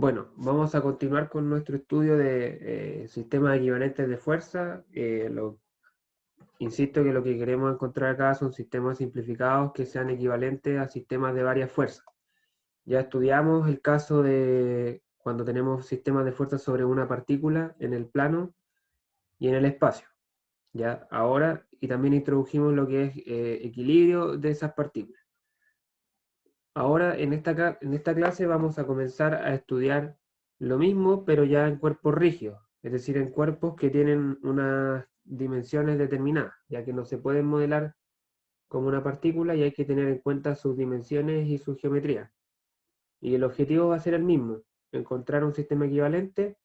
Bueno, vamos a continuar con nuestro estudio de sistemas equivalentes de fuerza. Insisto que lo que queremos encontrar acá son sistemas simplificados que sean equivalentes a sistemas de varias fuerzas. Ya estudiamos el caso de cuando tenemos sistemas de fuerza sobre una partícula en el plano y en el espacio. Ya ahora, y también introdujimos lo que es equilibrio de esas partículas. Ahora, en esta clase vamos a comenzar a estudiar lo mismo, pero ya en cuerpos rígidos, es decir, en cuerpos que tienen unas dimensiones determinadas, ya que no se pueden modelar como una partícula y hay que tener en cuenta sus dimensiones y su geometría. Y el objetivo va a ser el mismo, encontrar un sistema equivalente.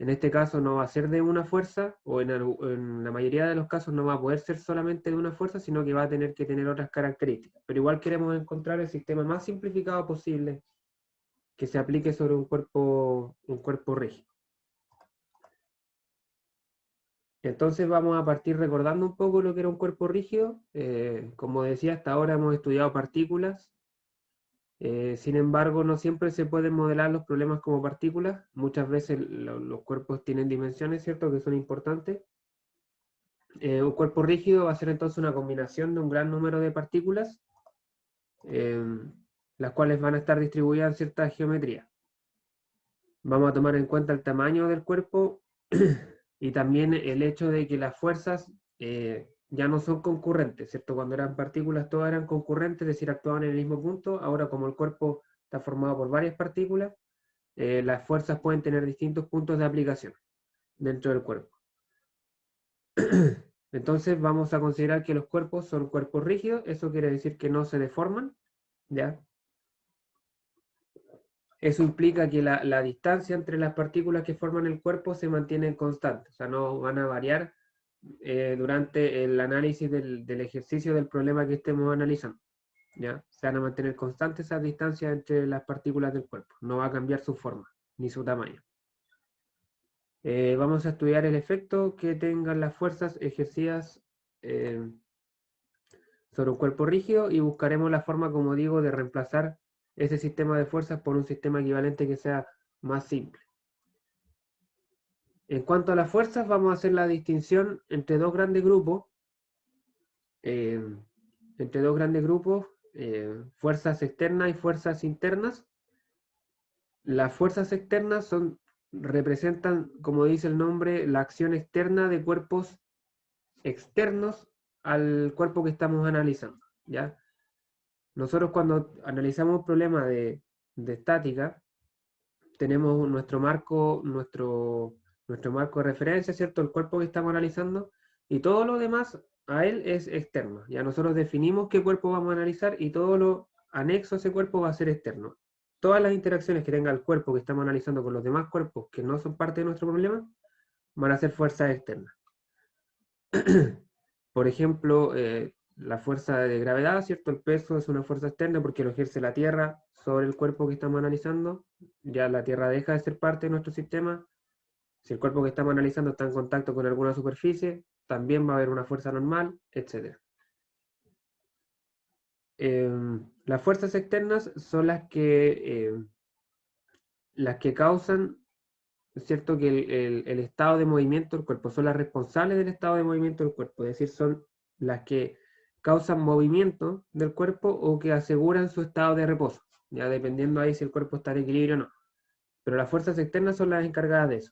En este caso no va a ser de una fuerza, o en la mayoría de los casos no va a poder ser solamente de una fuerza, sino que va a tener que tener otras características. Pero igual queremos encontrar el sistema más simplificado posible que se aplique sobre un cuerpo rígido. Entonces vamos a partir recordando un poco lo que era un cuerpo rígido. Como decía, hasta ahora hemos estudiado partículas. Sin embargo, no siempre se pueden modelar los problemas como partículas. Muchas veces los cuerpos tienen dimensiones, ¿cierto?, que son importantes. Un cuerpo rígido va a ser entonces una combinación de un gran número de partículas, eh, las cuales van a estar distribuidas en cierta geometría. Vamos a tomar en cuenta el tamaño del cuerpo y también el hecho de que las fuerzas ya no son concurrentes, ¿cierto? Cuando eran partículas todas eran concurrentes, es decir, actuaban en el mismo punto. Ahora, como el cuerpo está formado por varias partículas, las fuerzas pueden tener distintos puntos de aplicación dentro del cuerpo. Entonces vamos a considerar que los cuerpos son cuerpos rígidos. Eso quiere decir que no se deforman, ¿ya? Eso implica que la distancia entre las partículas que forman el cuerpo se mantiene constante, o sea, no van a variar durante el análisis del ejercicio del problema que estemos analizando, ¿ya? Se van a mantener constantes esas distancias entre las partículas del cuerpo, no va a cambiar su forma ni su tamaño. Vamos a estudiar el efecto que tengan las fuerzas ejercidas sobre un cuerpo rígido y buscaremos la forma, como digo, de reemplazar ese sistema de fuerzas por un sistema equivalente que sea más simple. En cuanto a las fuerzas, vamos a hacer la distinción entre dos grandes grupos, eh, fuerzas externas y fuerzas internas. Las fuerzas externas representan, como dice el nombre, la acción externa de cuerpos externos al cuerpo que estamos analizando, ¿ya? Nosotros cuando analizamos un problema de estática, tenemos nuestro marco de referencia, ¿cierto? El cuerpo que estamos analizando, y todo lo demás a él es externo. Ya nosotros definimos qué cuerpo vamos a analizar y todo lo anexo a ese cuerpo va a ser externo. Todas las interacciones que tenga el cuerpo que estamos analizando con los demás cuerpos que no son parte de nuestro problema, van a ser fuerzas externas. Por ejemplo, la fuerza de gravedad, ¿cierto? El peso es una fuerza externa porque lo ejerce la Tierra sobre el cuerpo que estamos analizando. Ya la Tierra deja de ser parte de nuestro sistema. Si el cuerpo que estamos analizando está en contacto con alguna superficie, también va a haber una fuerza normal, etc. Las fuerzas externas son las que causan, ¿cierto?, que el estado de movimiento del cuerpo, son las responsables del estado de movimiento del cuerpo, es decir, son las que causan movimiento del cuerpo o que aseguran su estado de reposo, ya dependiendo ahí si el cuerpo está en equilibrio o no. Pero las fuerzas externas son las encargadas de eso,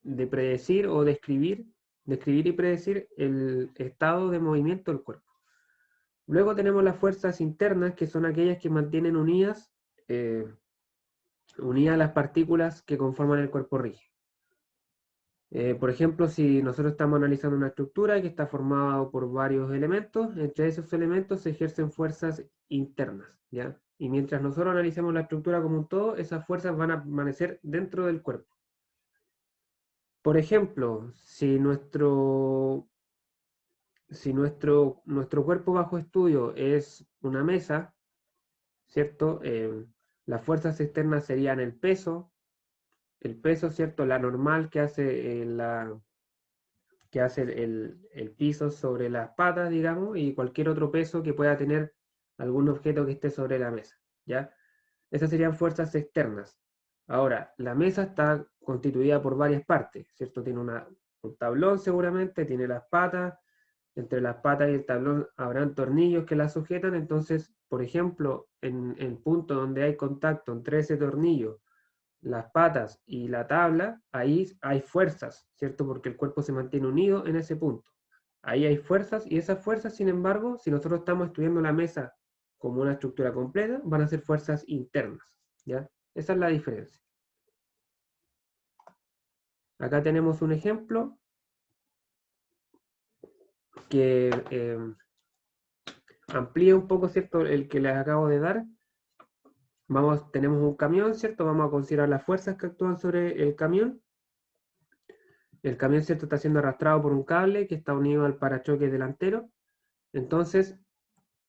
de predecir o describir y predecir el estado de movimiento del cuerpo. Luego tenemos las fuerzas internas, que son aquellas que mantienen eh, unidas las partículas que conforman el cuerpo rígido. Por ejemplo, si nosotros estamos analizando una estructura que está formada por varios elementos, entre esos elementos se ejercen fuerzas internas, ¿ya? Y mientras nosotros analicemos la estructura como un todo, esas fuerzas van a permanecer dentro del cuerpo. Por ejemplo, nuestro cuerpo bajo estudio es una mesa, ¿cierto? Las fuerzas externas serían el peso, ¿cierto? La normal que hace el piso sobre las patas, digamos, y cualquier otro peso que pueda tener algún objeto que esté sobre la mesa, ¿ya? Esas serían fuerzas externas. Ahora, la mesa está constituida por varias partes, ¿cierto? Tiene un tablón seguramente, tiene las patas, entre las patas y el tablón habrán tornillos que la sujetan, entonces, por ejemplo, en el punto donde hay contacto entre ese tornillo, las patas y la tabla, ahí hay fuerzas, ¿cierto? Porque el cuerpo se mantiene unido en ese punto. Ahí hay fuerzas y esas fuerzas, sin embargo, si nosotros estamos estudiando la mesa como una estructura completa, van a ser fuerzas internas, ¿ya? Esa es la diferencia. Acá tenemos un ejemplo que amplía un poco, ¿cierto?, el que les acabo de dar. Tenemos un camión, ¿cierto? Vamos a considerar las fuerzas que actúan sobre el camión. El camión, ¿cierto?, está siendo arrastrado por un cable que está unido al parachoques delantero. Entonces,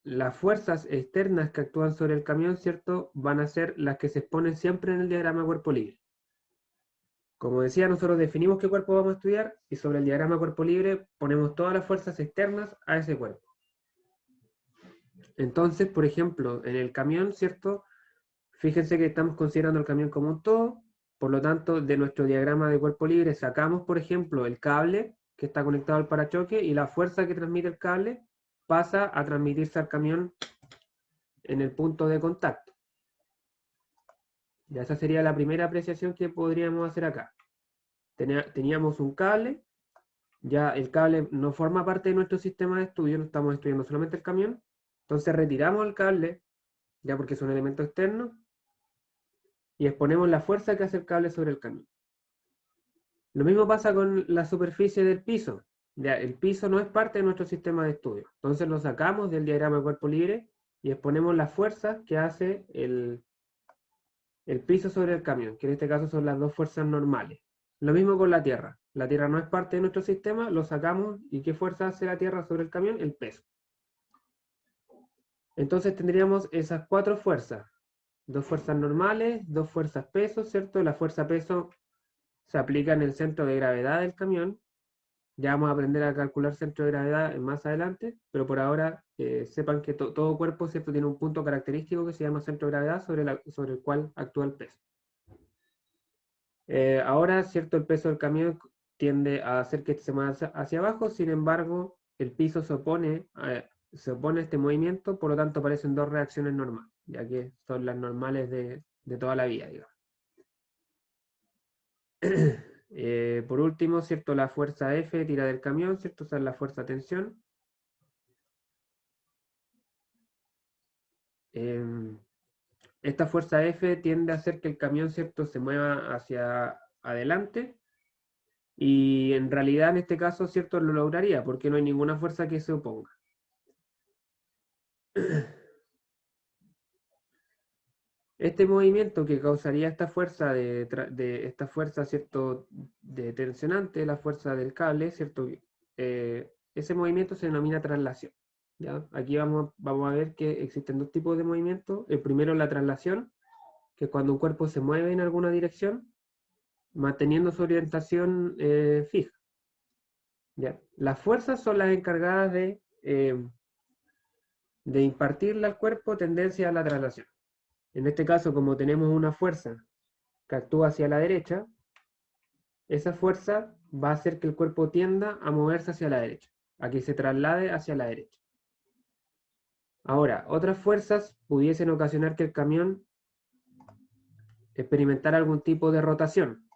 las fuerzas externas que actúan sobre el camión, ¿cierto?, van a ser las que se exponen siempre en el diagrama cuerpo libre. Como decía, nosotros definimos qué cuerpo vamos a estudiar y sobre el diagrama cuerpo libre ponemos todas las fuerzas externas a ese cuerpo. Entonces, por ejemplo, en el camión, ¿cierto? Fíjense que estamos considerando el camión como un todo, por lo tanto, de nuestro diagrama de cuerpo libre sacamos, por ejemplo, el cable que está conectado al parachoque y la fuerza que transmite el cable pasa a transmitirse al camión en el punto de contacto. Ya esa sería la primera apreciación que podríamos hacer acá. Teníamos un cable, ya el cable no forma parte de nuestro sistema de estudio, no estamos estudiando solamente el camión, entonces retiramos el cable, ya porque es un elemento externo, y exponemos la fuerza que hace el cable sobre el camión. Lo mismo pasa con la superficie del piso. Ya, el piso no es parte de nuestro sistema de estudio. Entonces lo sacamos del diagrama de cuerpo libre y exponemos las fuerzas que hace el piso sobre el camión, que en este caso son las dos fuerzas normales. Lo mismo con la Tierra. La Tierra no es parte de nuestro sistema, lo sacamos y ¿qué fuerza hace la Tierra sobre el camión? El peso. Entonces tendríamos esas cuatro fuerzas. Dos fuerzas normales, dos fuerzas peso, ¿cierto? La fuerza peso se aplica en el centro de gravedad del camión. Ya vamos a aprender a calcular centro de gravedad más adelante, pero por ahora sepan que todo cuerpo, ¿cierto?, tiene un punto característico que se llama centro de gravedad sobre el cual actúa el peso. Ahora, ¿cierto?, el peso del camión tiende a hacer que se mueva hacia abajo, sin embargo, el piso se opone a este movimiento, por lo tanto aparecen dos reacciones normales, ya que son las normales de toda la vida, digamos. Por último, ¿cierto?, la fuerza F tira del camión, ¿cierto? O sea, la fuerza tensión. Esta fuerza F tiende a hacer que el camión, ¿cierto?, se mueva hacia adelante y en realidad en este caso, ¿cierto?, lo lograría porque no hay ninguna fuerza que se oponga. Este movimiento que causaría esta fuerza ¿cierto?, de tensionante, la fuerza del cable, ¿cierto? Ese movimiento se denomina traslación. ¿Ya? Aquí vamos a ver que existen dos tipos de movimientos. El primero es la traslación, que es cuando un cuerpo se mueve en alguna dirección, manteniendo su orientación fija. ¿Ya? Las fuerzas son las encargadas de impartirle al cuerpo tendencia a la traslación. En este caso, como tenemos una fuerza que actúa hacia la derecha, esa fuerza va a hacer que el cuerpo tienda a moverse hacia la derecha, a que se traslade hacia la derecha. Ahora, otras fuerzas pudiesen ocasionar que el camión experimentara algún tipo de rotación.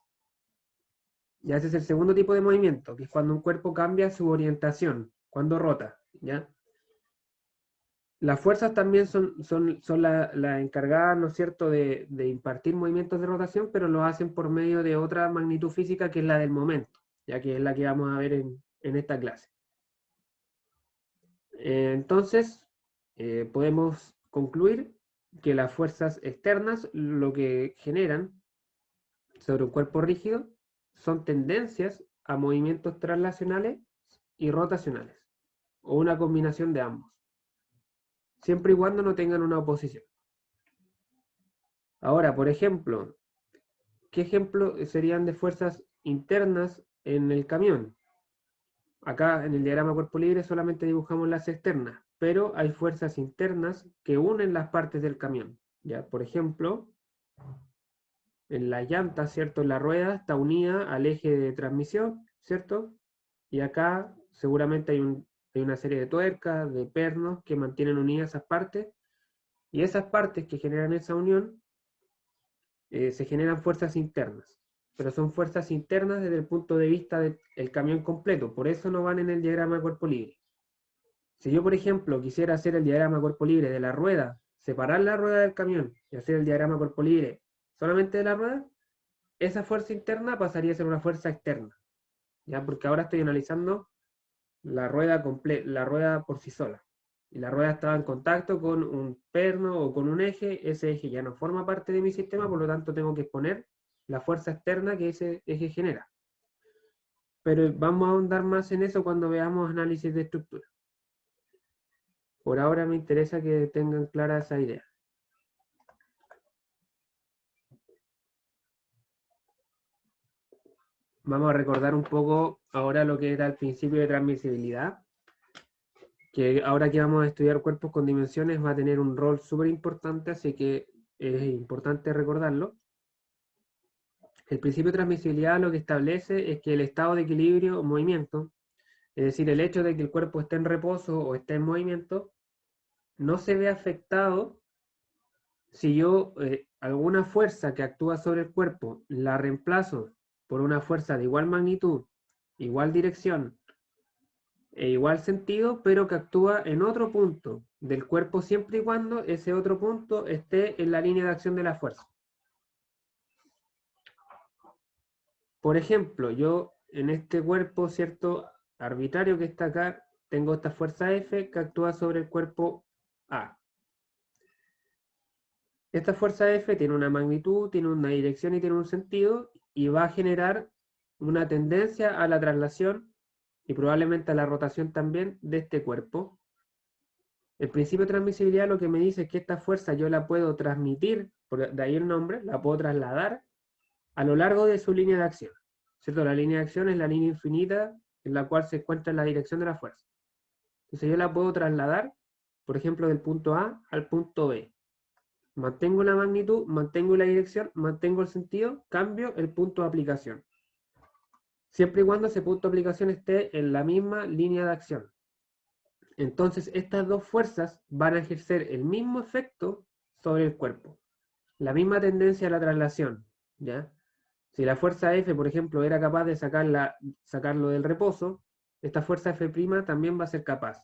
Ya ese es el segundo tipo de movimiento, que es cuando un cuerpo cambia su orientación, cuando rota, ¿ya? Las fuerzas también son las encargadas, ¿no es cierto?, de impartir movimientos de rotación, pero lo hacen por medio de otra magnitud física que es la del momento, ya que es la que vamos a ver en esta clase. Entonces, podemos concluir que las fuerzas externas lo que generan sobre un cuerpo rígido son tendencias a movimientos traslacionales y rotacionales, o una combinación de ambos, siempre y cuando no tengan una oposición. Ahora, por ejemplo, ¿qué ejemplos serían de fuerzas internas en el camión? Acá en el diagrama cuerpo libre solamente dibujamos las externas, pero hay fuerzas internas que unen las partes del camión. Ya, por ejemplo, en la llanta, ¿cierto? La rueda está unida al eje de transmisión, ¿cierto? Y acá seguramente hay una serie de tuercas, de pernos que mantienen unidas esas partes. Y esas partes que generan esa unión se generan fuerzas internas. Pero son fuerzas internas desde el punto de vista del camión completo. Por eso no van en el diagrama de cuerpo libre. Si yo, por ejemplo, quisiera hacer el diagrama cuerpo libre de la rueda, separar la rueda del camión y hacer el diagrama cuerpo libre solamente de la rueda, esa fuerza interna pasaría a ser una fuerza externa, ¿ya? Porque ahora estoy analizando la rueda por sí sola. Y la rueda estaba en contacto con un perno o con un eje, ese eje ya no forma parte de mi sistema, por lo tanto tengo que exponer la fuerza externa que ese eje genera. Pero vamos a ahondar más en eso cuando veamos análisis de estructura. Por ahora me interesa que tengan clara esa idea. Vamos a recordar un poco ahora lo que era el principio de transmisibilidad, que ahora que vamos a estudiar cuerpos con dimensiones va a tener un rol súper importante, así que es importante recordarlo. El principio de transmisibilidad lo que establece es que el estado de equilibrio o movimiento, es decir, el hecho de que el cuerpo esté en reposo o esté en movimiento, no se ve afectado si yo alguna fuerza que actúa sobre el cuerpo la reemplazo por una fuerza de igual magnitud, igual dirección e igual sentido, pero que actúa en otro punto del cuerpo siempre y cuando ese otro punto esté en la línea de acción de la fuerza. Por ejemplo, yo en este cuerpo, ¿cierto? Arbitrario que está acá, tengo esta fuerza F que actúa sobre el cuerpo A. Esta fuerza F tiene una magnitud, tiene una dirección y tiene un sentido y va a generar una tendencia a la traslación y probablemente a la rotación también de este cuerpo. El principio de transmisibilidad lo que me dice es que esta fuerza yo la puedo transmitir, de ahí el nombre, la puedo trasladar a lo largo de su línea de acción. ¿Cierto? La línea de acción es la línea infinita en la cual se encuentra la dirección de la fuerza. Entonces yo la puedo trasladar, por ejemplo, del punto A al punto B. Mantengo la magnitud, mantengo la dirección, mantengo el sentido, cambio el punto de aplicación. Siempre y cuando ese punto de aplicación esté en la misma línea de acción. Entonces estas dos fuerzas van a ejercer el mismo efecto sobre el cuerpo. La misma tendencia a la traslación, ¿ya? Si la fuerza F, por ejemplo, era capaz de sacarlo del reposo, esta fuerza F' también va a ser capaz.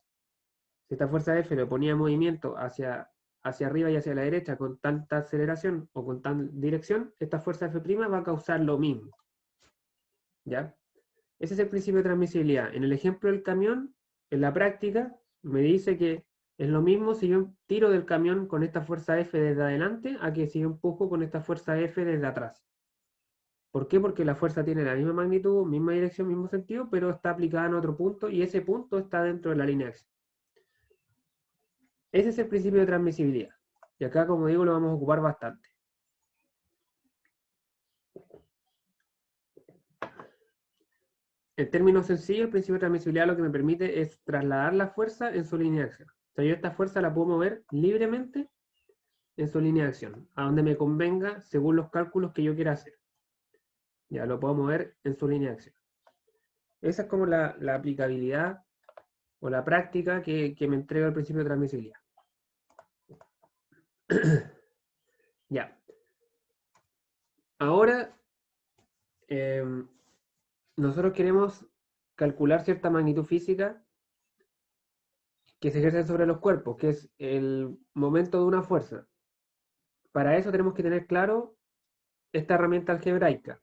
Si esta fuerza F le ponía movimiento hacia arriba y hacia la derecha con tanta aceleración o con tanta dirección, esta fuerza F' va a causar lo mismo. ¿Ya? Ese es el principio de transmisibilidad. En el ejemplo del camión, en la práctica, me dice que es lo mismo si yo tiro del camión con esta fuerza F desde adelante a que si yo empujo con esta fuerza F desde atrás. ¿Por qué? Porque la fuerza tiene la misma magnitud, misma dirección, mismo sentido, pero está aplicada en otro punto y ese punto está dentro de la línea de acción. Ese es el principio de transmisibilidad. Y acá, como digo, lo vamos a ocupar bastante. En términos sencillos, el principio de transmisibilidad lo que me permite es trasladar la fuerza en su línea de acción. O sea, yo esta fuerza la puedo mover libremente en su línea de acción, a donde me convenga según los cálculos que yo quiera hacer. Ya lo puedo mover en su línea de acción. Esa es como la aplicabilidad o la práctica que me entrega el principio de transmisibilidad. Ya. Ahora, nosotros queremos calcular cierta magnitud física que se ejerce sobre los cuerpos, que es el momento de una fuerza. Para eso tenemos que tener claro esta herramienta algebraica,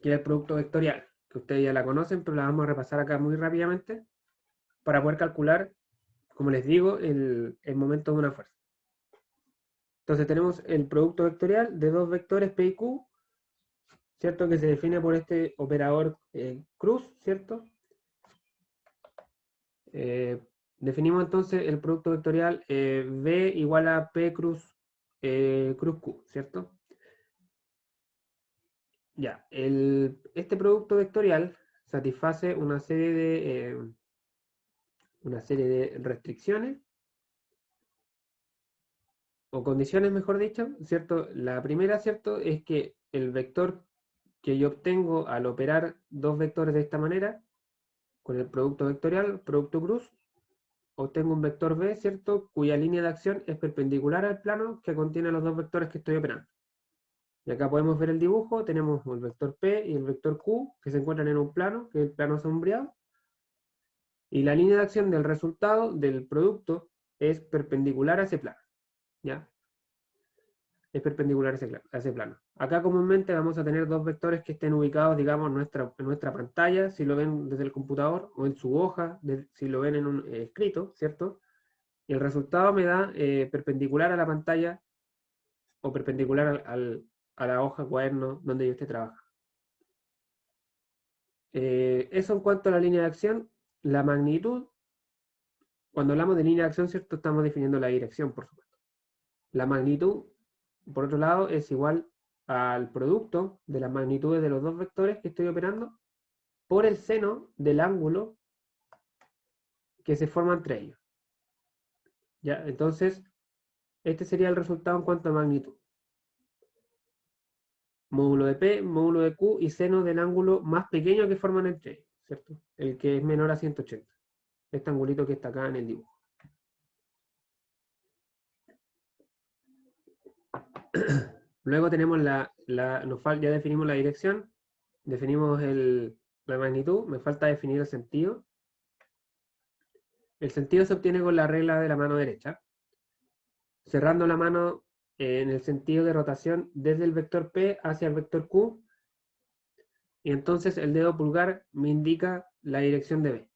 que es el producto vectorial, que ustedes ya la conocen, pero la vamos a repasar acá muy rápidamente para poder calcular, como les digo, el momento de una fuerza. Entonces tenemos el producto vectorial de dos vectores P y Q, ¿cierto? Que se define por este operador cruz, ¿cierto? Definimos entonces el producto vectorial V igual a P cruz, cruz Q, ¿cierto? Ya, este producto vectorial satisface una serie de restricciones o condiciones, mejor dicho, ¿cierto? La primera, ¿cierto?, es que el vector que yo obtengo al operar dos vectores de esta manera, con el producto vectorial, producto cruz, obtengo un vector B, ¿cierto?, cuya línea de acción es perpendicular al plano que contiene los dos vectores que estoy operando. Y acá podemos ver el dibujo, tenemos el vector P y el vector Q, que se encuentran en un plano, que es el plano sombreado, y la línea de acción del resultado del producto es perpendicular a ese plano, ¿ya? Es perpendicular a ese plano. Acá comúnmente vamos a tener dos vectores que estén ubicados, digamos, en nuestra pantalla, si lo ven desde el computador, o en su hoja, si lo ven en un escrito, ¿cierto? Y el resultado me da perpendicular a la pantalla o perpendicular a la hoja cuaderno donde yo esté trabajando. Eso en cuanto a la línea de acción. La magnitud, cuando hablamos de línea de acción, ¿cierto? Estamos definiendo la dirección, por supuesto. La magnitud, por otro lado, es igual al producto de las magnitudes de los dos vectores que estoy operando por el seno del ángulo que se forma entre ellos. ¿Ya? Entonces, este sería el resultado en cuanto a magnitud. Módulo de P, módulo de Q y seno del ángulo más pequeño que forman entre ellos, ¿cierto? El que es menor a 180. Este angulito que está acá en el dibujo. Luego tenemos ya definimos la dirección, definimos la magnitud, me falta definir el sentido. El sentido se obtiene con la regla de la mano derecha, cerrando la mano en el sentido de rotación desde el vector P hacia el vector Q, y entonces el dedo pulgar me indica la dirección de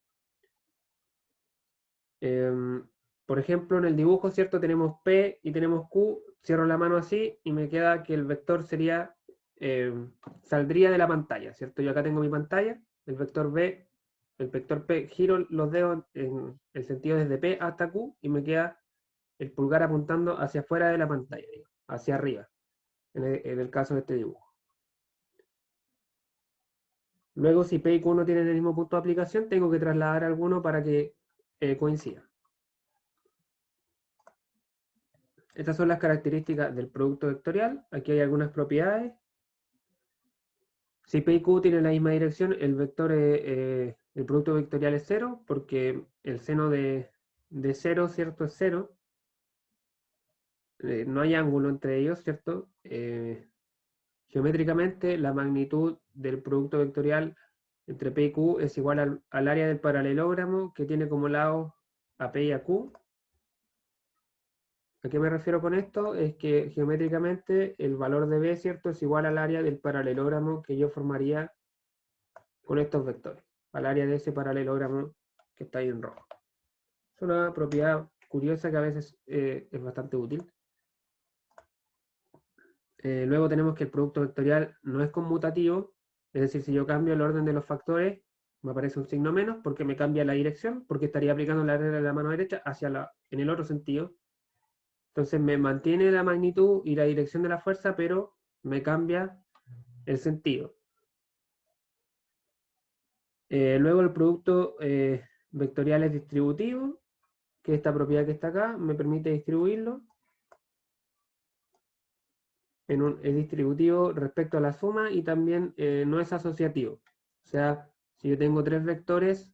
B. Por ejemplo, en el dibujo, ¿cierto? Tenemos P y tenemos Q, cierro la mano así y me queda que el vector saldría de la pantalla, ¿cierto? Yo acá tengo mi pantalla, el vector B, el vector P, giro los dedos en el sentido desde P hasta Q y me queda el pulgar apuntando hacia afuera de la pantalla, hacia arriba, en el caso de este dibujo. Luego, si P y Q no tienen el mismo punto de aplicación, tengo que trasladar alguno para que coincida. Estas son las características del producto vectorial. Aquí hay algunas propiedades. Si P y Q tienen la misma dirección, el producto vectorial es 0, porque el seno de 0, ¿cierto? Es 0. No hay ángulo entre ellos, ¿cierto? Geométricamente, la magnitud del producto vectorial entre P y Q es igual al área del paralelogramo que tiene como lado a P y a Q. ¿A qué me refiero con esto? Es que geométricamente el valor de B, ¿cierto?, es igual al área del paralelogramo que yo formaría con estos vectores, al área de ese paralelogramo que está ahí en rojo. Es una propiedad curiosa que a veces es bastante útil. Luego tenemos que el producto vectorial no es conmutativo, es decir, si yo cambio el orden de los factores, me aparece un signo menos porque me cambia la dirección, porque estaría aplicando la regla de la mano derecha en el otro sentido. Entonces me mantiene la magnitud y la dirección de la fuerza, pero me cambia el sentido. Luego el producto vectorial es distributivo, que esta propiedad que está acá me permite distribuirlo. Es distributivo respecto a la suma y también no es asociativo. O sea, si yo tengo tres vectores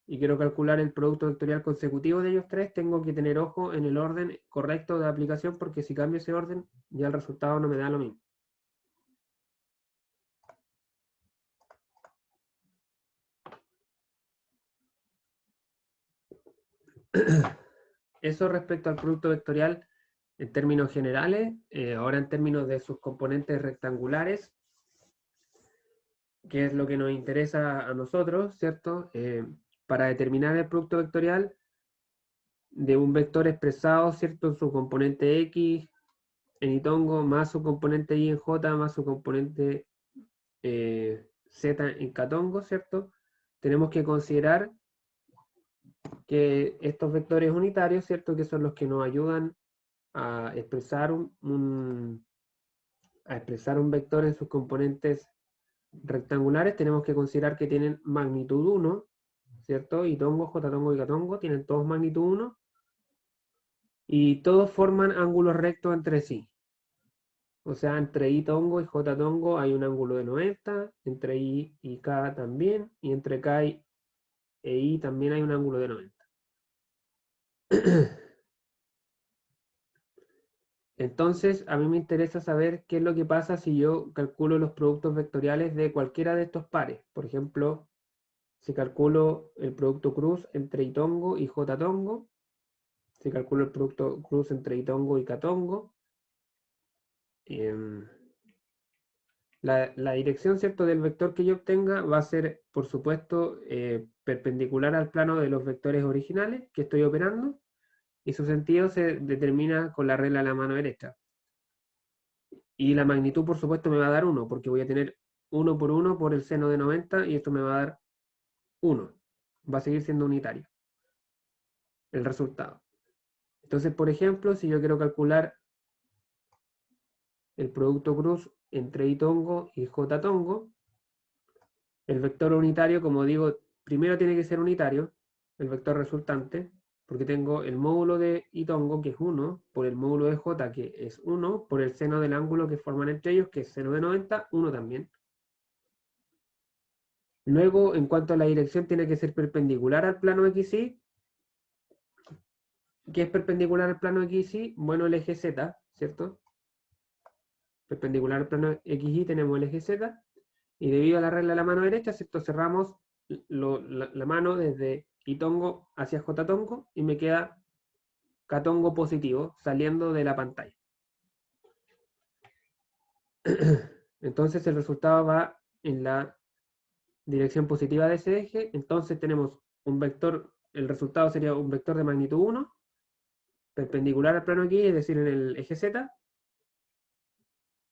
y quiero calcular el producto vectorial consecutivo de ellos tres, tengo que tener ojo en el orden correcto de aplicación, porque si cambio ese orden, ya el resultado no me da lo mismo. Eso respecto al producto vectorial en términos generales. Ahora en términos de sus componentes rectangulares, que es lo que nos interesa a nosotros, ¿cierto? Para determinar el producto vectorial de un vector expresado, ¿cierto?, en su componente X en Itongo, más su componente Y en J, más su componente Z en Catongo, ¿cierto? Tenemos que considerar que estos vectores unitarios, ¿cierto?, que son los que nos ayudan a expresar un vector en sus componentes rectangulares, tenemos que considerar que tienen magnitud 1, ¿cierto? Itongo, J-tongo y Catongo tienen todos magnitud 1, y todos forman ángulos rectos entre sí. O sea, entre I tongo y J tongo hay un ángulo de 90, entre I y K también, y entre K e I también hay un ángulo de 90. Entonces, a mí me interesa saber qué es lo que pasa si yo calculo los productos vectoriales de cualquiera de estos pares. Por ejemplo, si calculo el producto cruz entre I tongo y J tongo, si calculo el producto cruz entre I tongo y K tongo, em, la dirección, ¿cierto?, del vector que yo obtenga va a ser, por supuesto, perpendicular al plano de los vectores originales que estoy operando, y su sentido se determina con la regla de la mano derecha. Y la magnitud, por supuesto, me va a dar 1, porque voy a tener 1 por 1 por el seno de 90, y esto me va a dar 1. Va a seguir siendo unitario el resultado. Entonces, por ejemplo, si yo quiero calcular el producto cruz entre I tongo y J tongo, el vector unitario, como digo, primero tiene que ser unitario, el vector resultante, porque tengo el módulo de I tongo, que es 1, por el módulo de J, que es 1, por el seno del ángulo que forman entre ellos, que es seno de 90, 1 también. Luego, en cuanto a la dirección, tiene que ser perpendicular al plano XY. ¿Qué es perpendicular al plano XY? Bueno, el eje Z, ¿cierto? Perpendicular al plano XY tenemos el eje Z, y debido a la regla de la mano derecha, ¿cierto?, cerramos la mano desde I tongo hacia J tongo, y me queda K tongo positivo saliendo de la pantalla. Entonces el resultado va en la dirección positiva de ese eje. Entonces tenemos un vector, el resultado sería un vector de magnitud 1, perpendicular al plano aquí, es decir, en el eje Z,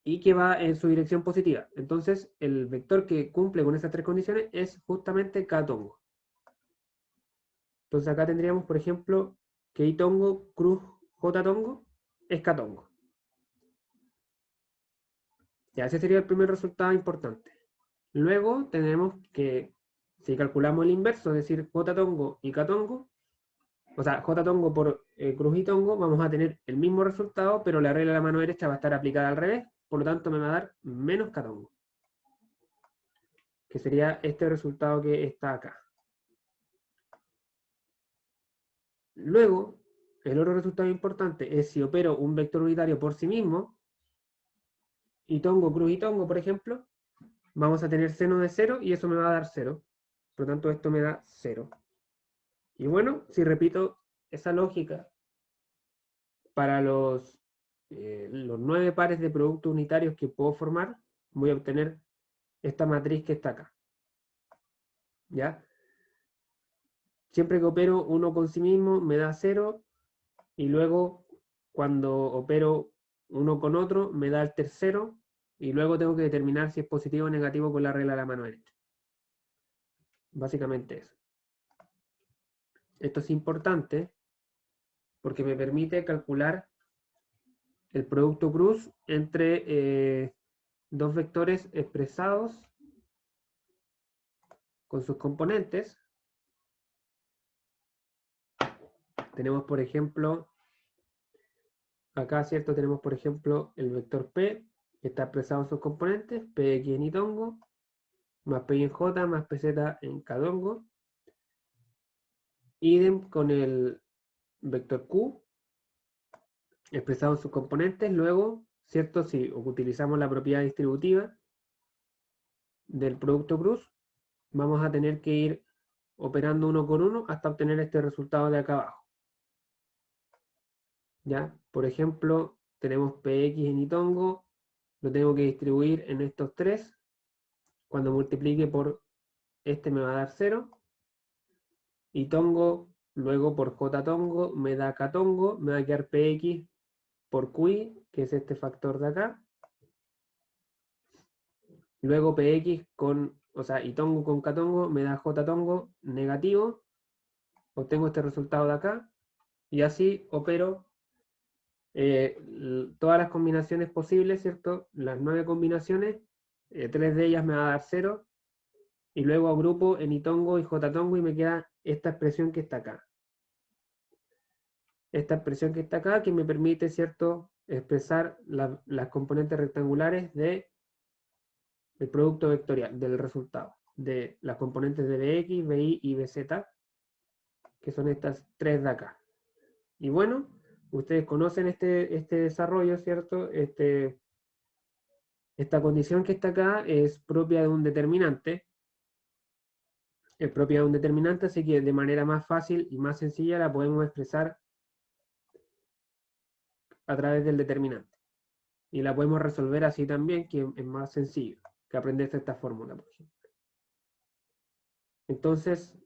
y que va en su dirección positiva. Entonces el vector que cumple con esas tres condiciones es justamente K tongo. Entonces acá tendríamos, por ejemplo, que I tongo cruz J tongo es K tongo. Ya, ese sería el primer resultado importante. Luego tenemos que, si calculamos el inverso, es decir, J tongo y K tongo, o sea, J tongo por cruz y tongo, vamos a tener el mismo resultado, pero la regla de la mano derecha va a estar aplicada al revés, por lo tanto me va a dar menos K tongo, que sería este resultado que está acá. Luego, el otro resultado importante es si opero un vector unitario por sí mismo, y tongo, cruz y tongo, por ejemplo, vamos a tener seno de 0 y eso me va a dar 0. Por lo tanto, esto me da 0. Y bueno, si repito esa lógica para los 9 pares de productos unitarios que puedo formar, voy a obtener esta matriz que está acá. ¿Ya? Siempre que opero uno con sí mismo me da 0, y luego cuando opero uno con otro me da el tercero, y luego tengo que determinar si es positivo o negativo con la regla de la mano derecha. Básicamente eso. Esto es importante porque me permite calcular el producto cruz entre dos vectores expresados con sus componentes. Tenemos, por ejemplo, acá, ¿cierto? Tenemos, por ejemplo, el vector P, que está expresado en sus componentes, Px en I tongo, más Py en J, más Pz en K tongo. Idem con el vector Q, expresado en sus componentes. Luego, ¿cierto? Si utilizamos la propiedad distributiva del producto cruz, vamos a tener que ir operando uno con uno hasta obtener este resultado de acá abajo. ¿Ya? Por ejemplo, tenemos Px en I tongo, lo tengo que distribuir en estos tres. Cuando multiplique por este me va a dar 0. Y tongo, luego por J tongo, me da K tongo, me va a quedar Px por Qi, que es este factor de acá. Luego Px con, o sea, I tongo con K tongo me da J tongo negativo. Obtengo este resultado de acá. Y así opero todas las combinaciones posibles, ¿cierto? Las 9 combinaciones, 3 de ellas me va a dar 0, y luego agrupo en I tongo y J tongo y me queda esta expresión que está acá. esta expresión que está acá, que me permite, ¿cierto?, expresar las componentes rectangulares del producto vectorial, del resultado, de las componentes de Bx, Bi y Bz, que son estas tres de acá. Y bueno, ustedes conocen este desarrollo, ¿cierto? Esta condición que está acá es propia de un determinante. Es propia de un determinante, así que de manera más fácil y más sencilla la podemos expresar a través del determinante. Y la podemos resolver así también, que es más sencillo que aprenderse esta fórmula, por ejemplo. Entonces,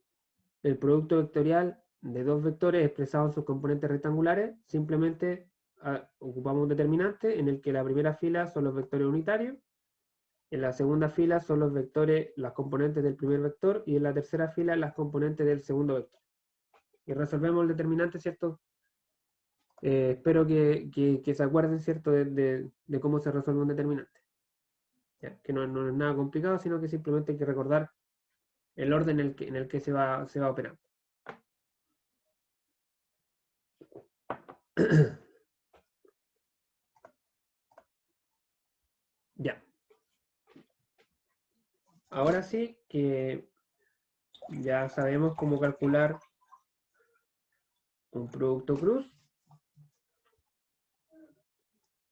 el producto vectorial de dos vectores expresados en sus componentes rectangulares, simplemente ocupamos un determinante en el que la primera fila son los vectores unitarios, en la segunda fila son los vectores, las componentes del primer vector, y en la tercera fila las componentes del segundo vector. Y resolvemos el determinante, ¿cierto? Espero que se acuerden, ¿cierto?, de cómo se resuelve un determinante. ¿Ya? Que no es nada complicado, sino que simplemente hay que recordar el orden en el que se va operando. Ya. Ahora sí que ya sabemos cómo calcular un producto cruz,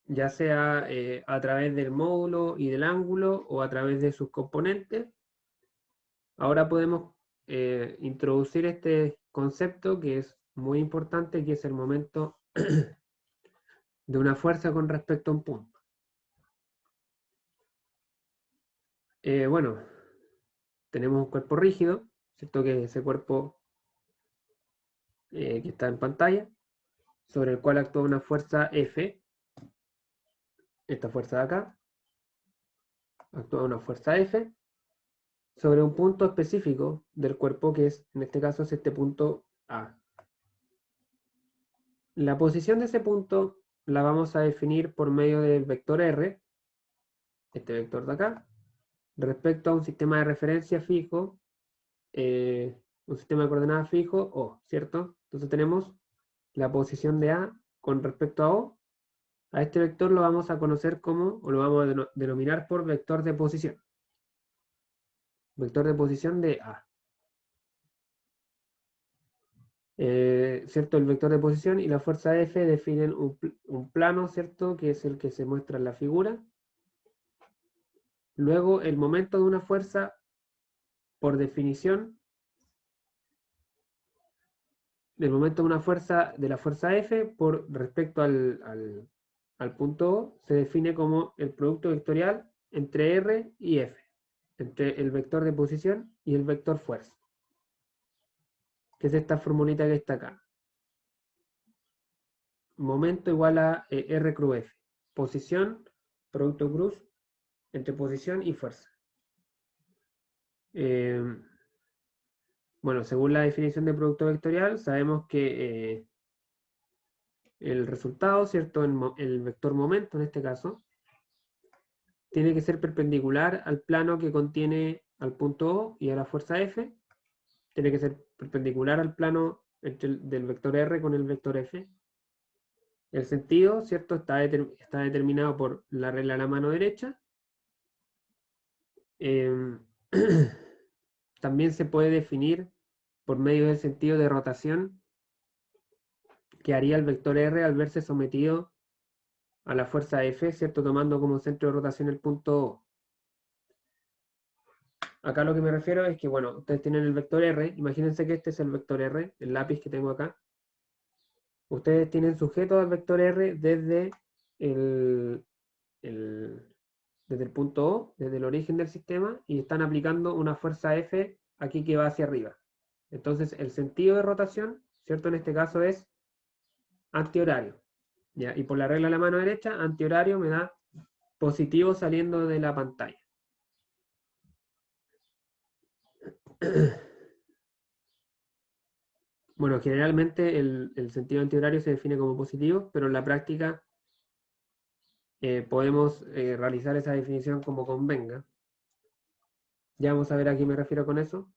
ya sea a través del módulo y del ángulo o a través de sus componentes. Ahora podemos introducir este concepto que es muy importante, que es el momento de una fuerza con respecto a un punto. Bueno, tenemos un cuerpo rígido, ¿cierto? Que es ese cuerpo que está en pantalla, sobre el cual actúa una fuerza F. Esta fuerza de acá actúa una fuerza F sobre un punto específico del cuerpo, que es, en este caso, es este punto A. La posición de ese punto la vamos a definir por medio del vector R, este vector de acá, respecto a un sistema de referencia fijo, un sistema de coordenadas fijo, O, ¿cierto? Entonces tenemos la posición de A con respecto a O. A este vector lo vamos a conocer como, o lo vamos a denominar por vector de posición. Vector de posición de A. ¿Cierto? El vector de posición y la fuerza F definen un plano, ¿cierto? Que es el que se muestra en la figura. Luego, el momento de una fuerza, por definición, del momento de una fuerza, de la fuerza F, por respecto al punto O, se define como el producto vectorial entre R y F, entre el vector de posición y el vector fuerza, que es esta formulita que está acá. Momento igual a R cruz F. Posición, producto cruz, entre posición y fuerza. Bueno, según la definición de producto vectorial, sabemos que el resultado, ¿cierto? El vector momento, en este caso, tiene que ser perpendicular al plano que contiene al punto O y a la fuerza F. Tiene que ser perpendicular al plano del vector R con el vector F. El sentido, ¿cierto? Está determinado por la regla de la mano derecha. También se puede definir por medio del sentido de rotación que haría el vector R al verse sometido a la fuerza F, ¿cierto? Tomando como centro de rotación el punto O. Acá lo que me refiero es que, bueno, ustedes tienen el vector R, imagínense que este es el vector R, el lápiz que tengo acá. Ustedes tienen sujeto al vector R desde desde el punto O, desde el origen del sistema, y están aplicando una fuerza F aquí que va hacia arriba. Entonces, el sentido de rotación, ¿cierto? En este caso es antihorario. ¿Ya? Y por la regla de la mano derecha, antihorario me da positivo saliendo de la pantalla. Bueno, generalmente el sentido antihorario se define como positivo, pero en la práctica podemos realizar esa definición como convenga. Ya vamos a ver a qué me refiero con eso.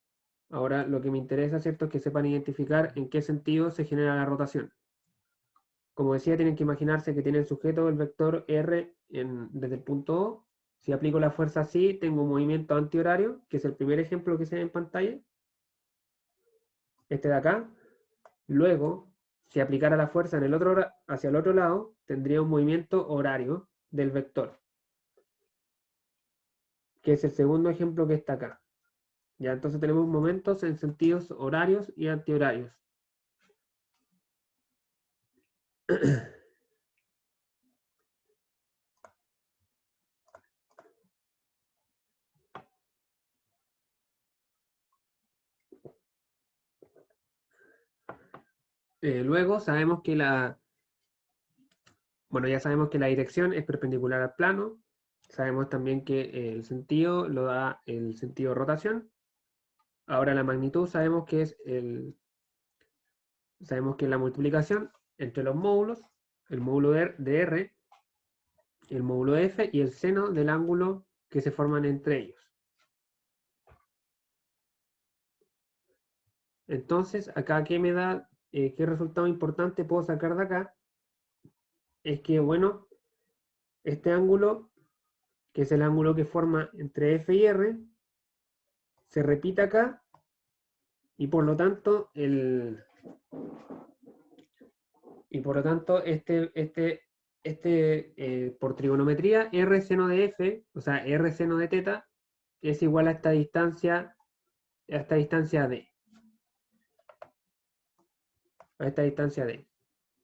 Ahora lo que me interesa, ¿cierto?, es que sepan identificar en qué sentido se genera la rotación. Como decía, tienen que imaginarse que tienen sujeto el vector R desde el punto O. Si aplico la fuerza así, tengo un movimiento antihorario, que es el primer ejemplo que se ve en pantalla. Este de acá. Luego, si aplicara la fuerza hacia el otro lado, tendría un movimiento horario del vector, que es el segundo ejemplo que está acá. Ya, entonces tenemos momentos en sentidos horarios y antihorarios. Luego sabemos que ya sabemos que la dirección es perpendicular al plano. Sabemos también que el sentido lo da el sentido de rotación. Ahora la magnitud sabemos que es la multiplicación entre los módulos, el módulo de R, el módulo de F y el seno del ángulo que se forman entre ellos. Entonces, acá, ¿qué me da? ¿Qué resultado importante puedo sacar de acá? Es que, bueno, este ángulo, que es el ángulo que forma entre F y R, se repite acá y por lo tanto por trigonometría R seno de F, o sea, R seno de teta, es igual a esta distancia D. A esta distancia D.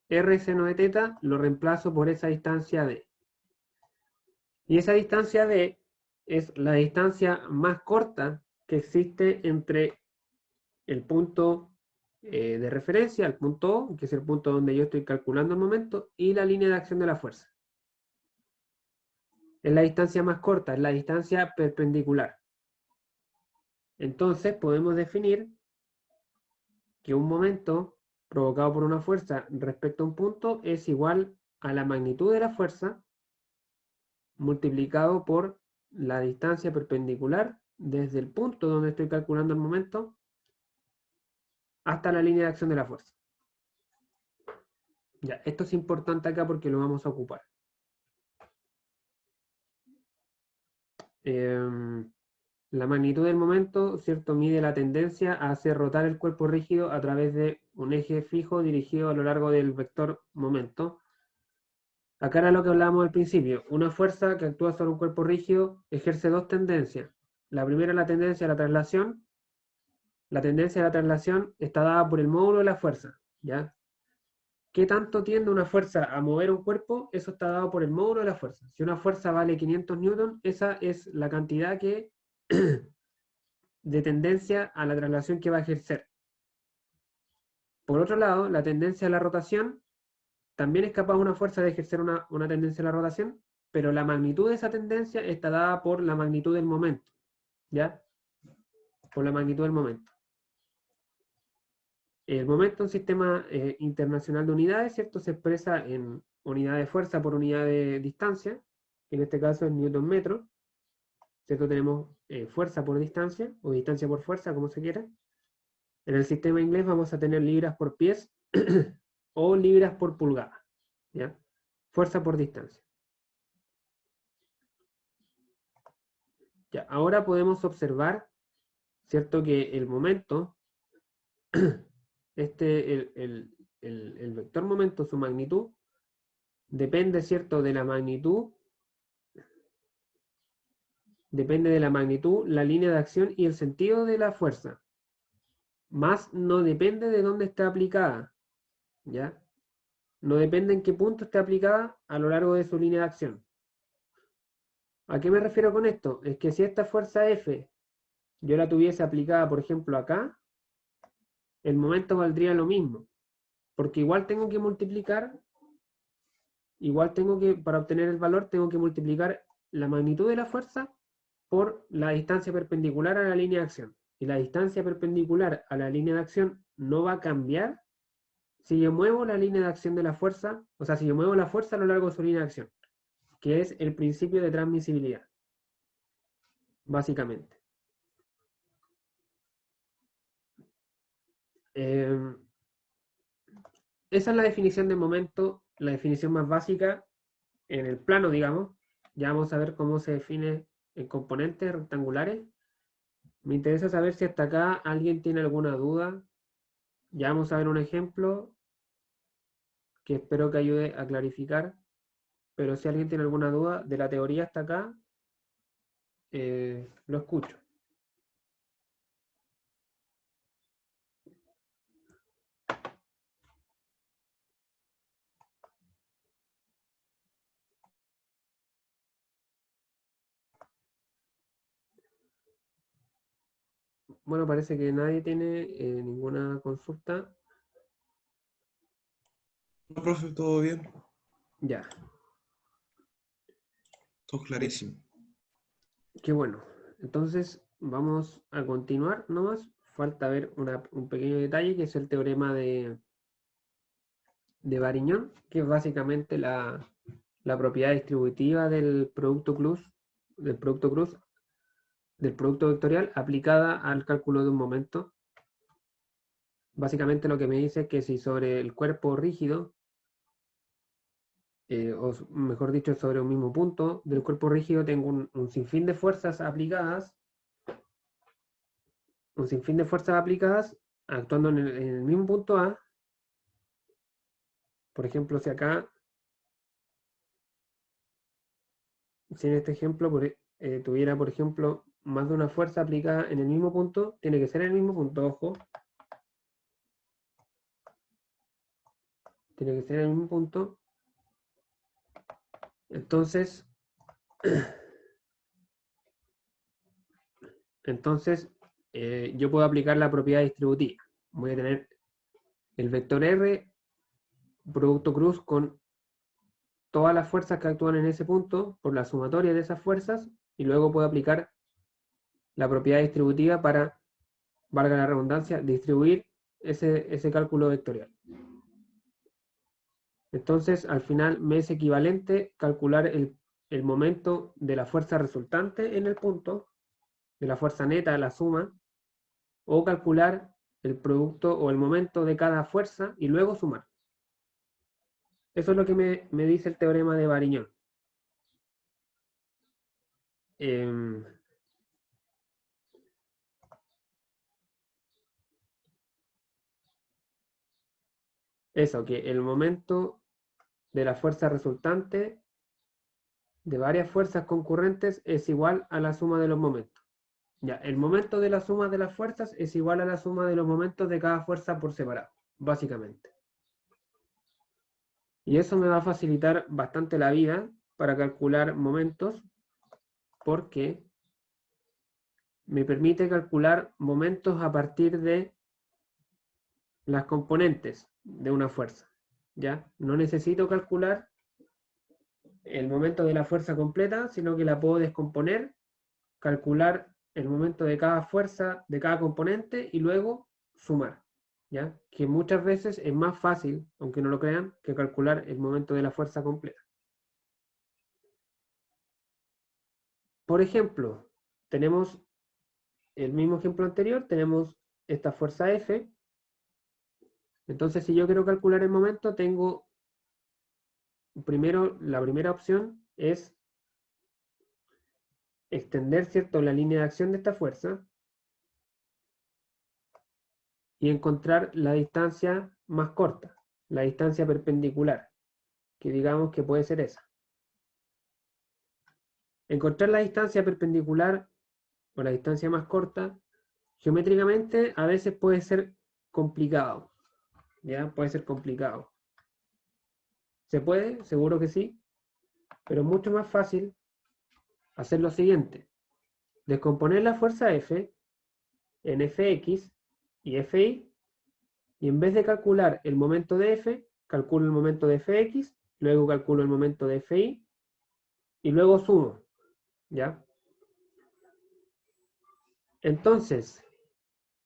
R seno de teta lo reemplazo por esa distancia D. Y esa distancia D es la distancia más corta que existe entre el punto de referencia, el punto O, que es el punto donde yo estoy calculando el momento, y la línea de acción de la fuerza. Es la distancia más corta, es la distancia perpendicular. Entonces podemos definir que un momento provocado por una fuerza respecto a un punto es igual a la magnitud de la fuerza multiplicado por la distancia perpendicular desde el punto donde estoy calculando el momento hasta la línea de acción de la fuerza. Ya, esto es importante acá porque lo vamos a ocupar. La magnitud del momento, ¿cierto? Mide la tendencia a hacer rotar el cuerpo rígido a través de un eje fijo dirigido a lo largo del vector momento. Acá era lo que hablábamos al principio. Una fuerza que actúa sobre un cuerpo rígido ejerce dos tendencias. La primera es la tendencia a la traslación. La tendencia a la traslación está dada por el módulo de la fuerza, ¿ya? ¿Qué tanto tiende una fuerza a mover un cuerpo? Eso está dado por el módulo de la fuerza. Si una fuerza vale 500 newton, esa es la cantidad de tendencia a la traslación que va a ejercer. Por otro lado, la tendencia a la rotación también es capaz una fuerza de ejercer una tendencia a la rotación, pero la magnitud de esa tendencia está dada por la magnitud del momento, ¿ya? Por la magnitud del momento. El momento en sistema internacional de unidades, ¿cierto? Se expresa en unidad de fuerza por unidad de distancia, que en este caso es newton metro, ¿cierto? Tenemos fuerza por distancia, o distancia por fuerza, como se quiera. En el sistema inglés vamos a tener libras por pies o libras por pulgada, ¿ya? Fuerza por distancia. Ya, ahora podemos observar, ¿cierto? Que el momento, el vector momento, su magnitud, depende, ¿cierto? De la magnitud, la línea de acción y el sentido de la fuerza. Más no depende de dónde está aplicada, ¿ya? No depende en qué punto esté aplicada a lo largo de su línea de acción. ¿A qué me refiero con esto? Es que si esta fuerza F yo la tuviese aplicada, por ejemplo, acá, el momento valdría lo mismo. Porque igual tengo que multiplicar, para obtener el valor, tengo que multiplicar la magnitud de la fuerza por la distancia perpendicular a la línea de acción. Y la distancia perpendicular a la línea de acción no va a cambiar si yo muevo la línea de acción de la fuerza, o sea, si yo muevo la fuerza a lo largo de su línea de acción, que es el principio de transmisibilidad, básicamente. Esa es la definición de momento la definición más básica en el plano, digamos. Ya vamos a ver cómo se define en componentes rectangulares. Me interesa saber si hasta acá alguien tiene alguna duda. Ya vamos a ver un ejemplo que espero que ayude a clarificar. Pero si alguien tiene alguna duda de la teoría hasta acá, lo escucho. Bueno, parece que nadie tiene ninguna consulta. No, profe, todo bien, Ya, todo clarísimo. qué bueno. Entonces vamos a continuar nomás. Falta ver un pequeño detalle que es el teorema de Varignón, que es básicamente la propiedad distributiva del producto cruz, del producto vectorial aplicada al cálculo de un momento. Básicamente lo que me dice es que si sobre el cuerpo rígido, o mejor dicho, sobre un mismo punto del cuerpo rígido, tengo un sinfín de fuerzas aplicadas, actuando en el mismo punto A. Por ejemplo, si acá, si en este ejemplo tuviera, por ejemplo, más de una fuerza aplicada en el mismo punto, tiene que ser en el mismo punto, ojo, tiene que ser en el mismo punto. Entonces, yo puedo aplicar la propiedad distributiva. Voy a tener el vector R, producto cruz con todas las fuerzas que actúan en ese punto por la sumatoria de esas fuerzas, y luego puedo aplicar la propiedad distributiva para, valga la redundancia, distribuir ese cálculo vectorial. Entonces, al final me es equivalente calcular el momento de la fuerza resultante en el punto, de la fuerza neta, la suma, o calcular el producto o el momento de cada fuerza y luego sumar. Eso es lo que me dice el teorema de Varignón. Eso, que el momento de la fuerza resultante de varias fuerzas concurrentes es igual a la suma de los momentos. Ya, el momento de la suma de las fuerzas es igual a la suma de los momentos de cada fuerza por separado, básicamente. Y eso me va a facilitar bastante la vida para calcular momentos, porque me permite calcular momentos a partir de las componentes de una fuerza. ¿Ya? No necesito calcular el momento de la fuerza completa, sino que la puedo descomponer, calcular el momento de cada fuerza, de cada componente y luego sumar. ¿Ya? Que muchas veces es más fácil, aunque no lo crean, que calcular el momento de la fuerza completa. Por ejemplo, tenemos el mismo ejemplo anterior, tenemos esta fuerza F. Entonces, si yo quiero calcular el momento, tengo primero, la primera opción es extender, ¿cierto?, la línea de acción de esta fuerza y encontrar la distancia más corta, la distancia perpendicular, que digamos que puede ser esa. Encontrar la distancia perpendicular o la distancia más corta, geométricamente a veces puede ser complicado, ¿ya? Puede ser complicado. ¿Se puede? Seguro que sí, pero es mucho más fácil hacer lo siguiente: descomponer la fuerza F en Fx y Fi, y en vez de calcular el momento de F, calculo el momento de Fx, luego calculo el momento de Fi, y luego sumo, ¿ya? Entonces,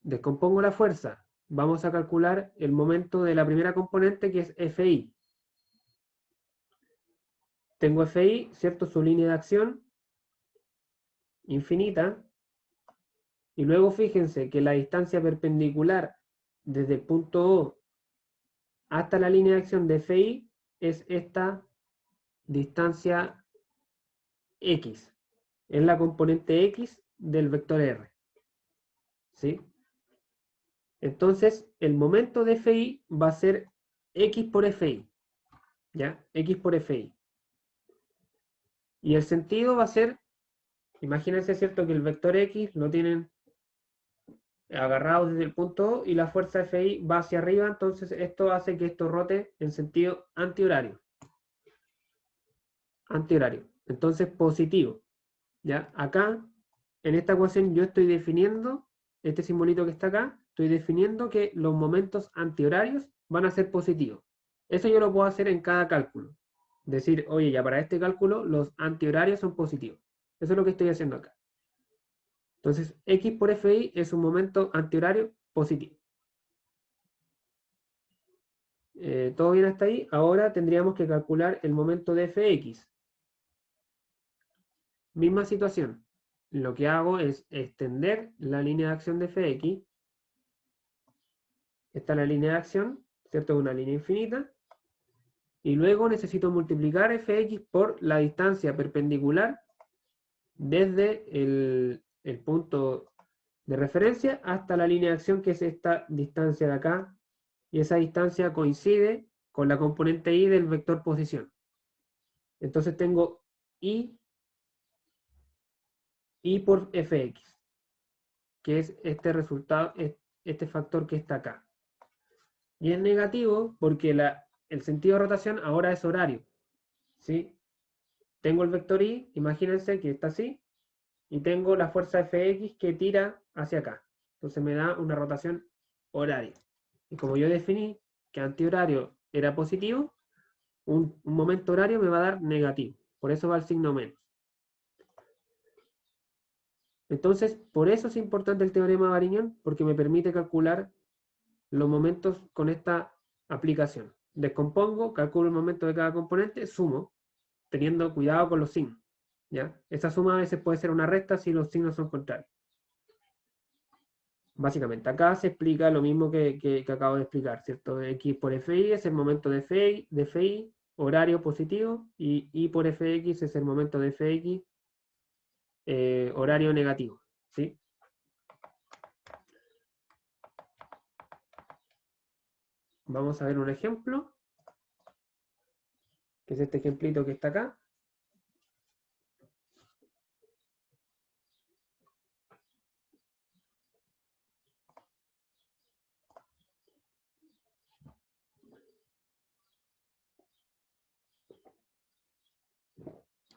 descompongo la fuerza, vamos a calcular el momento de la primera componente, que es Fi. Tengo Fi, ¿cierto?, su línea de acción infinita, y luego fíjense que la distancia perpendicular desde el punto O hasta la línea de acción de Fi es esta distancia X. Es la componente X del vector R. ¿Sí? Entonces, el momento de Fi va a ser X por Fi. ¿Ya? X por Fi. Y el sentido va a ser, imagínense, ¿cierto? Que el vector X lo tienen agarrado desde el punto O y la fuerza Fi va hacia arriba, entonces esto hace que esto rote en sentido antihorario. Antihorario. Entonces, positivo. ¿Ya? Acá, en esta ecuación, yo estoy definiendo, este simbolito que está acá, estoy definiendo que los momentos antihorarios van a ser positivos. Eso yo lo puedo hacer en cada cálculo. Decir, oye, ya para este cálculo los antihorarios son positivos. Eso es lo que estoy haciendo acá. Entonces, X por Fi es un momento antihorario positivo. ¿Todo bien hasta ahí? Ahora tendríamos que calcular el momento de Fx. Misma situación. Lo que hago es extender la línea de acción de Fx. Esta es la línea de acción, ¿cierto? Es una línea infinita. Y luego necesito multiplicar Fx por la distancia perpendicular desde el punto de referencia hasta la línea de acción, que es esta distancia de acá. Y esa distancia coincide con la componente y del vector posición. Entonces tengo y por Fx, que es este resultado, este factor que está acá. Y es negativo porque el sentido de rotación ahora es horario. ¿Sí? Tengo el vector y, imagínense que está así, y tengo la fuerza Fx que tira hacia acá. Entonces me da una rotación horaria. Y como yo definí que antihorario era positivo, un momento horario me va a dar negativo. Por eso va el signo menos. Entonces, por eso es importante el teorema de Varignón, porque me permite calcular los momentos con esta aplicación. Descompongo, calculo el momento de cada componente, sumo, teniendo cuidado con los signos. ¿Ya? Esa suma a veces puede ser una recta si los signos son contrarios. Básicamente, acá se explica lo mismo que acabo de explicar, ¿cierto? X por Fi es el momento de Fi, horario positivo, y Y por Fx es el momento de Fx, horario negativo, ¿sí? Vamos a ver un ejemplo, que es este ejemplito que está acá.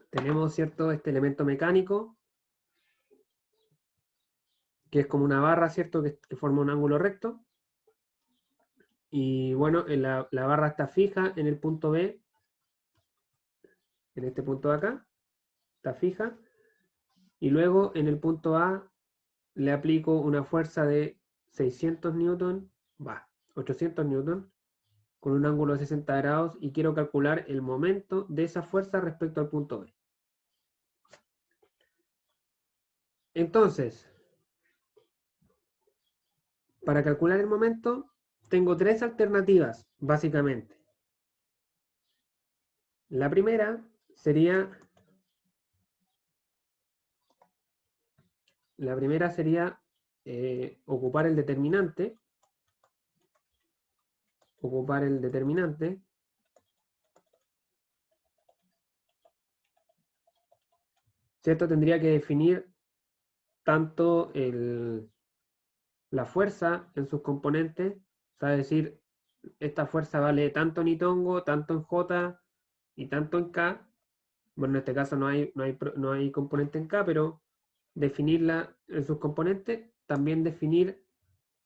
Tenemos, ¿cierto?, este elemento mecánico, que es como una barra, ¿cierto?, que forma un ángulo recto. Y bueno, la barra está fija en el punto B, en este punto de acá, está fija. Y luego en el punto A le aplico una fuerza de 600 newton, 800 newton, con un ángulo de 60 grados, y quiero calcular el momento de esa fuerza respecto al punto B. Entonces, para calcular el momento, tengo tres alternativas, básicamente. La primera sería ocupar el determinante. ¿Cierto? Tendría que definir tanto la fuerza en sus componentes, o sea, decir, esta fuerza vale tanto en y tongo, tanto en J y tanto en K. Bueno, en este caso no hay componente en K, pero definirla en sus componentes. También definir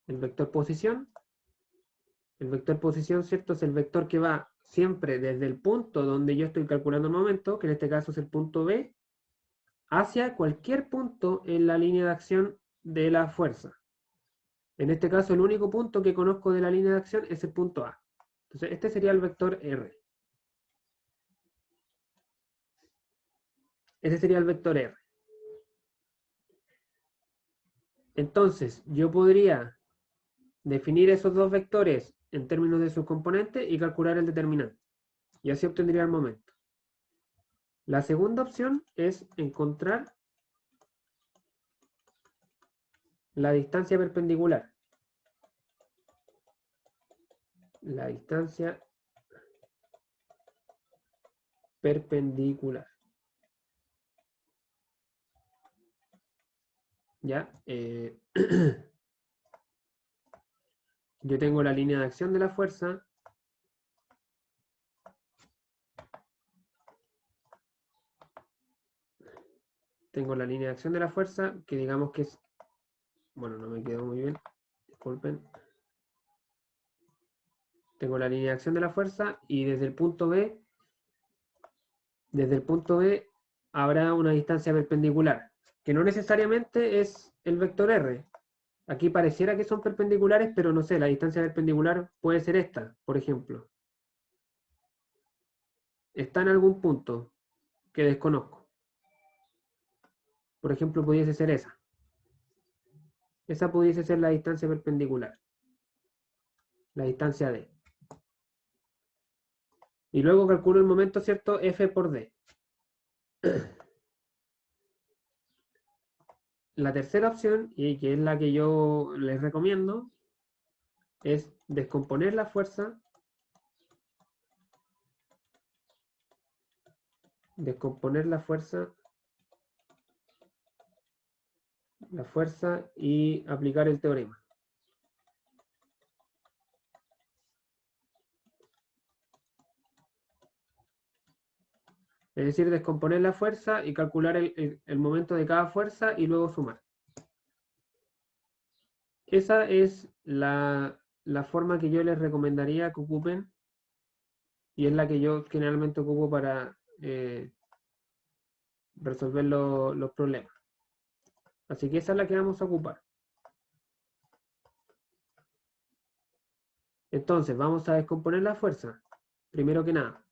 el vector posición. El vector posición, ¿cierto? Es el vector que va siempre desde el punto donde yo estoy calculando el momento, que en este caso es el punto B, hacia cualquier punto en la línea de acción de la fuerza. En este caso, el único punto que conozco de la línea de acción es el punto A. Entonces, este sería el vector R. Ese sería el vector R. Entonces, yo podría definir esos dos vectores en términos de sus componentes y calcular el determinante. Y así obtendría el momento. La segunda opción es encontrar la distancia perpendicular. La distancia perpendicular. ¿Ya? Yo tengo la línea de acción de la fuerza. Tengo la línea de acción de la fuerza, que digamos que es... Bueno, no me quedó muy bien. Disculpen. Tengo la línea de acción de la fuerza y desde el punto B habrá una distancia perpendicular, que no necesariamente es el vector R. Aquí pareciera que son perpendiculares, pero no sé, la distancia perpendicular puede ser esta, por ejemplo. Está en algún punto que desconozco. Por ejemplo, pudiese ser esa. Esa pudiese ser la distancia perpendicular. La distancia D. Y luego calculo el momento, ¿cierto? F por D. La tercera opción, y que es la que yo les recomiendo, es descomponer la fuerza. Descomponer la fuerza y aplicar el teorema. Es decir, descomponer la fuerza y calcular el momento de cada fuerza y luego sumar. Esa es la forma que yo les recomendaría que ocupen y es la que yo generalmente ocupo para resolver los problemas. Así que esa es la que vamos a ocupar. Entonces, vamos a descomponer la fuerza. Primero que nada.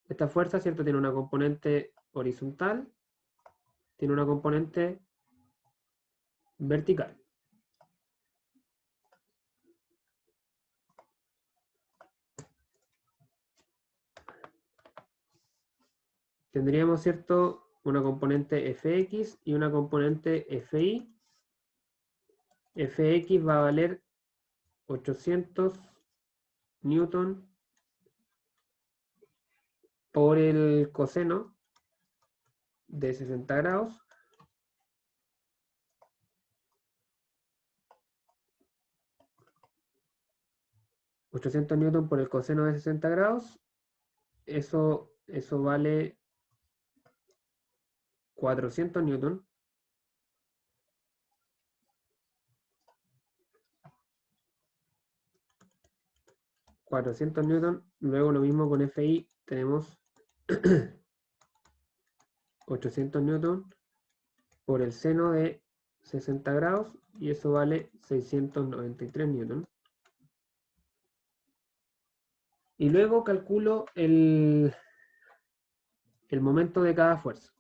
Esta fuerza, ¿cierto? Tiene una componente horizontal, tiene una componente vertical. Tendríamos, ¿cierto? Una componente Fx y una componente Fi. Fx va a valer 800 newton por el coseno de 60 grados. $800 newton por el coseno de 60 grados. Eso vale 400 newton. 400 newton. Luego lo mismo con Fi. Tenemos 800 newton por el seno de 60 grados. Y eso vale 693 newton. Y luego calculo el momento de cada fuerza.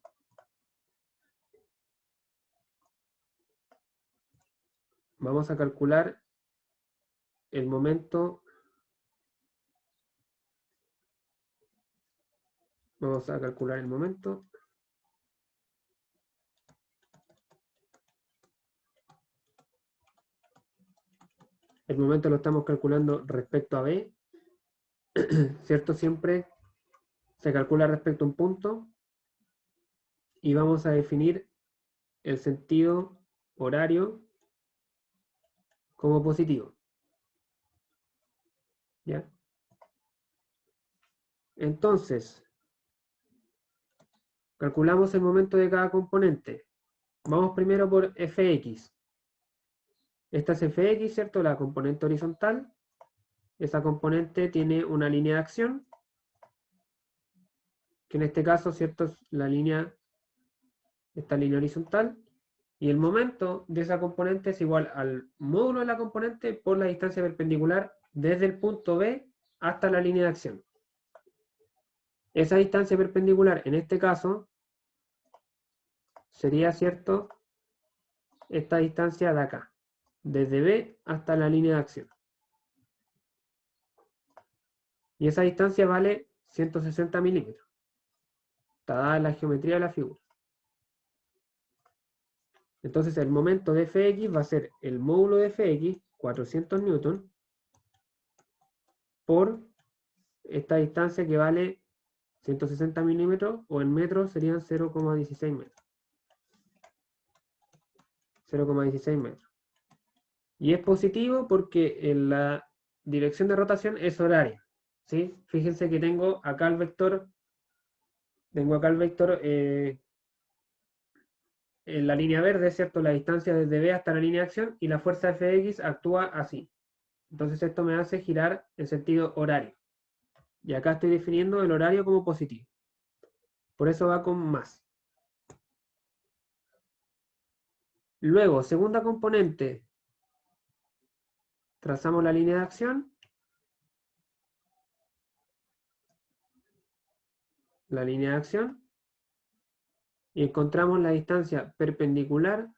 Vamos a calcular el momento. Vamos a calcular el momento. El momento lo estamos calculando respecto a B. ¿Cierto? Siempre se calcula respecto a un punto. Y vamos a definir el sentido horario como positivo. ¿Ya? Entonces, calculamos el momento de cada componente. Vamos primero por Fx. Esta es Fx, ¿cierto? La componente horizontal. Esa componente tiene una línea de acción, que en este caso, ¿cierto? Es esta línea horizontal. Y el momento de esa componente es igual al módulo de la componente por la distancia perpendicular desde el punto B hasta la línea de acción. Esa distancia perpendicular, en este caso, sería, ¿cierto? Esta distancia de acá, desde B hasta la línea de acción. Y esa distancia vale 160 milímetros. Está dada la geometría de la figura. Entonces el momento de Fx va a ser el módulo de Fx, 400 newton, por esta distancia que vale 160 milímetros, o en metros serían 0,16 metros. 0,16 metros. Y es positivo porque en la dirección de rotación es horaria. ¿Sí? Fíjense que tengo acá el vector en la línea verde, ¿cierto? La distancia desde B hasta la línea de acción, y la fuerza Fx actúa así. Entonces esto me hace girar en sentido horario. Y acá estoy definiendo el horario como positivo. Por eso va con más. Luego, segunda componente. Trazamos la línea de acción. La línea de acción. Y encontramos la distancia perpendicular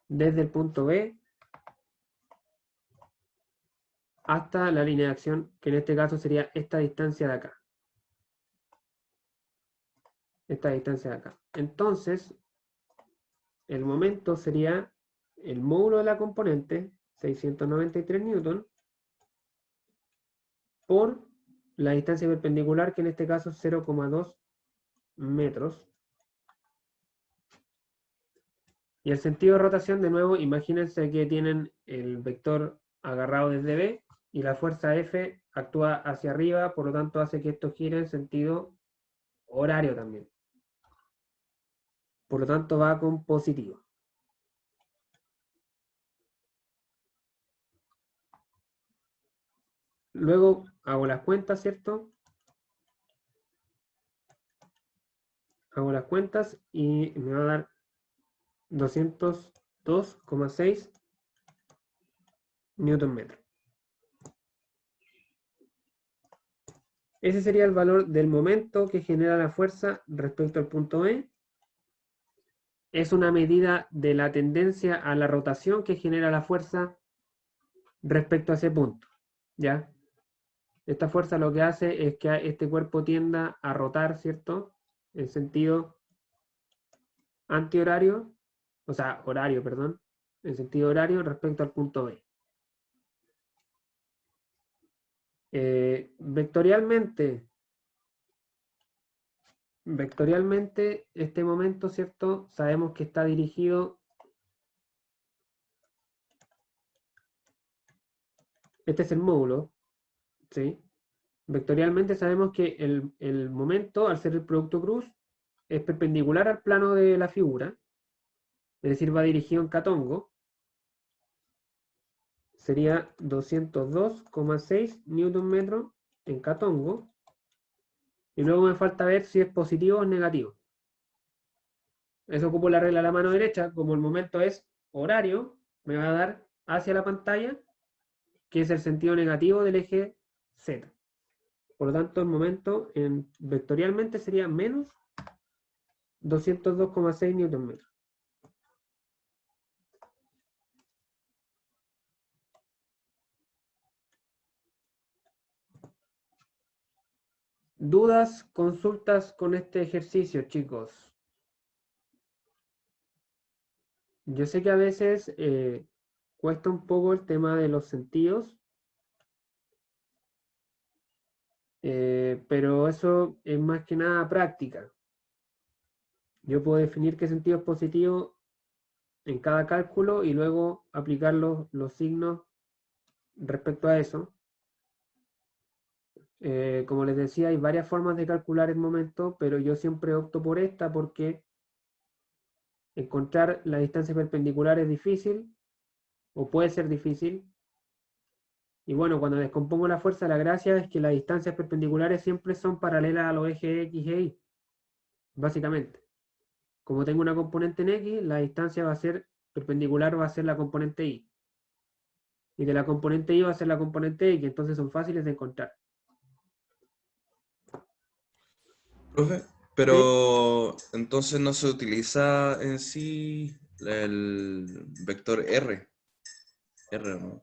desde el punto B hasta la línea de acción, que en este caso sería esta distancia de acá. Esta distancia de acá. Entonces, el momento sería el módulo de la componente, 693 newton, por la distancia perpendicular, que en este caso es 0,2 metros. Y el sentido de rotación, de nuevo, imagínense que tienen el vector agarrado desde B y la fuerza F actúa hacia arriba, por lo tanto hace que esto gire en sentido horario también. Por lo tanto va con positivo. Luego hago las cuentas, ¿cierto? Hago las cuentas y me va a dar 202,6 newton metro. Ese sería el valor del momento que genera la fuerza respecto al punto B. Es una medida de la tendencia a la rotación que genera la fuerza respecto a ese punto. ¿Ya? Esta fuerza lo que hace es que este cuerpo tienda a rotar, ¿cierto? En sentido antihorario, o sea, horario, perdón, en sentido horario respecto al punto B. Vectorialmente, este momento, ¿cierto? Sabemos que está dirigido, este es el módulo, ¿sí? Vectorialmente sabemos que el momento, al ser el producto cruz, es perpendicular al plano de la figura, es decir, va dirigido en catongo. Sería 202,6 newton metro en catongo. Y luego me falta ver si es positivo o negativo. Eso ocupo la regla de la mano derecha. Como el momento es horario, me va a dar hacia la pantalla, que es el sentido negativo del eje Z. Por lo tanto, el momento vectorialmente sería menos 202,6 newton metros. ¿Dudas, consultas con este ejercicio, chicos? Yo sé que a veces cuesta un poco el tema de los sentidos, pero eso es más que nada práctica. Yo puedo definir qué sentido es positivo en cada cálculo y luego aplicar los signos respecto a eso. Como les decía, hay varias formas de calcular el momento, pero yo siempre opto por esta porque encontrar la distancia perpendicular es difícil, o puede ser difícil. Y bueno, cuando descompongo la fuerza, la gracia es que las distancias perpendiculares siempre son paralelas a los ejes X e Y, básicamente. Como tengo una componente en X, la distancia va a ser perpendicular, va a ser la componente Y. Y de la componente Y va a ser la componente X, entonces son fáciles de encontrar. Profe, ¿Sí? pero entonces no se utiliza en sí el vector R, ¿no?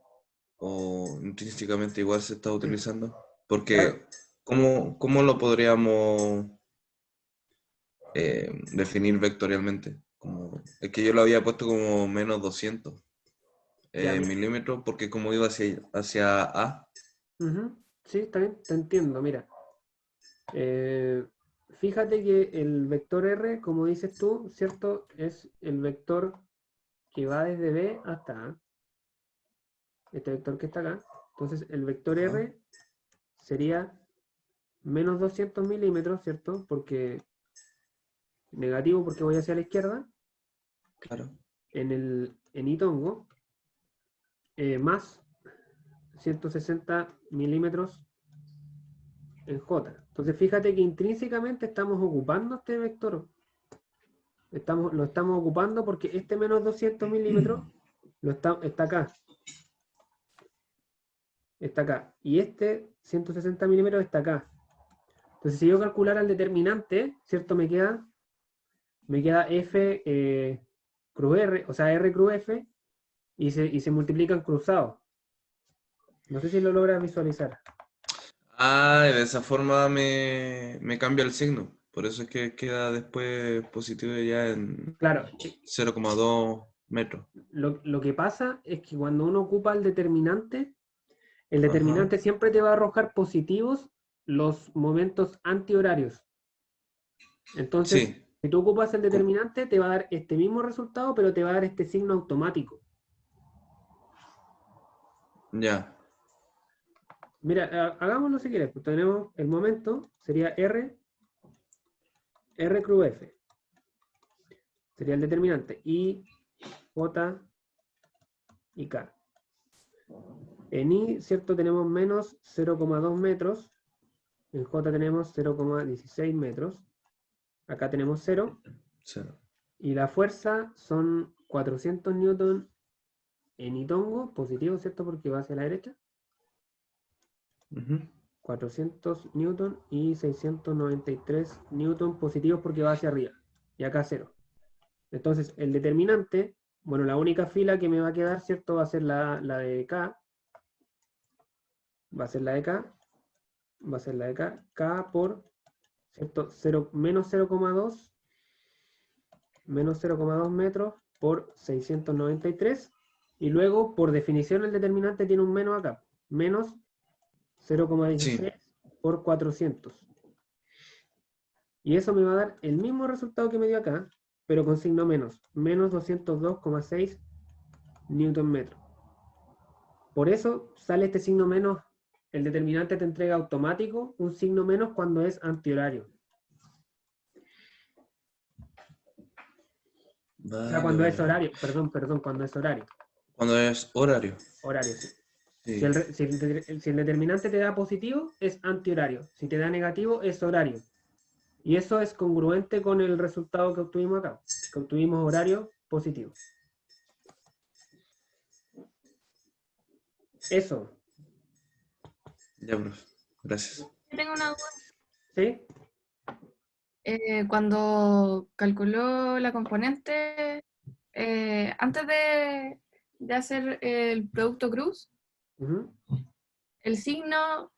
o intrínsecamente igual se está utilizando? Claro, Porque, ¿cómo lo podríamos definir vectorialmente? Es que yo lo había puesto como menos 200 ya, milímetros, porque como iba hacia A. ujú, sí, está bien, te entiendo, mira. Eh, fíjate que el vector R, como dices tú, ¿cierto? Es el vector que va desde B hasta A, este vector que está acá. Entonces, el vector Ajá, R sería menos 200 milímetros, ¿cierto? Porque negativo porque voy hacia la izquierda, claro. en Itongo, más 160 milímetros en J. Entonces, fíjate que intrínsecamente estamos ocupando este vector. Lo estamos ocupando porque este menos 200 milímetros está acá. Está acá. Y este 160 milímetros está acá. Entonces, si yo calculara el determinante, ¿cierto? Me queda F cruz R, o sea, R cruz F, y se multiplican cruzados. No sé si lo logras visualizar. Ah, y de esa forma me cambia el signo. Por eso es que queda después positivo ya en Claro, 0,2 metros. lo que pasa es que cuando uno ocupa el Ajá. determinante siempre te va a arrojar positivos los momentos antihorarios. Entonces, Sí, si tú ocupas el com- determinante, te va a dar este mismo resultado, pero te va a dar este signo automático. ya. Mira, hagámoslo si quieres. Pues tenemos el momento, sería R cruz F, sería el determinante, y J y K. En I, ¿cierto? Tenemos menos 0,2 metros, en J tenemos 0,16 metros, acá tenemos 0, Cero. y la fuerza son 400 newton en Itongo, positivo, ¿cierto? Porque va hacia la derecha, Ujú. 400 newton y 693 newton positivos porque va hacia arriba, y acá 0. Entonces, el determinante, bueno, la única fila que me va a quedar, ¿cierto? Va a ser la de K, va a ser la de K, va a ser la de K, K por, ¿cierto? 0, menos 0,2 metros por 693, y luego, por definición, el determinante tiene un menos acá, menos Sí, 0,16 por 400. Y eso me va a dar el mismo resultado que me dio acá, pero con signo menos, menos 202,6 newton metro. Por eso sale este signo menos, el determinante te entrega automático un signo menos cuando es antihorario. O sea, vale, cuando vale, es vale. horario, perdón, cuando es horario. Cuando es horario. Horario, sí. Si Sí. el, si el- si el determinante te da positivo, es antihorario. Si te da negativo, es horario. Y eso es congruente con el resultado que obtuvimos acá, que obtuvimos horario positivo. Eso, Ya, profe. Gracias. Tengo una duda. ¿sí? Cuando calculó la componente, antes de hacer el producto cruz, Ujú. el signo,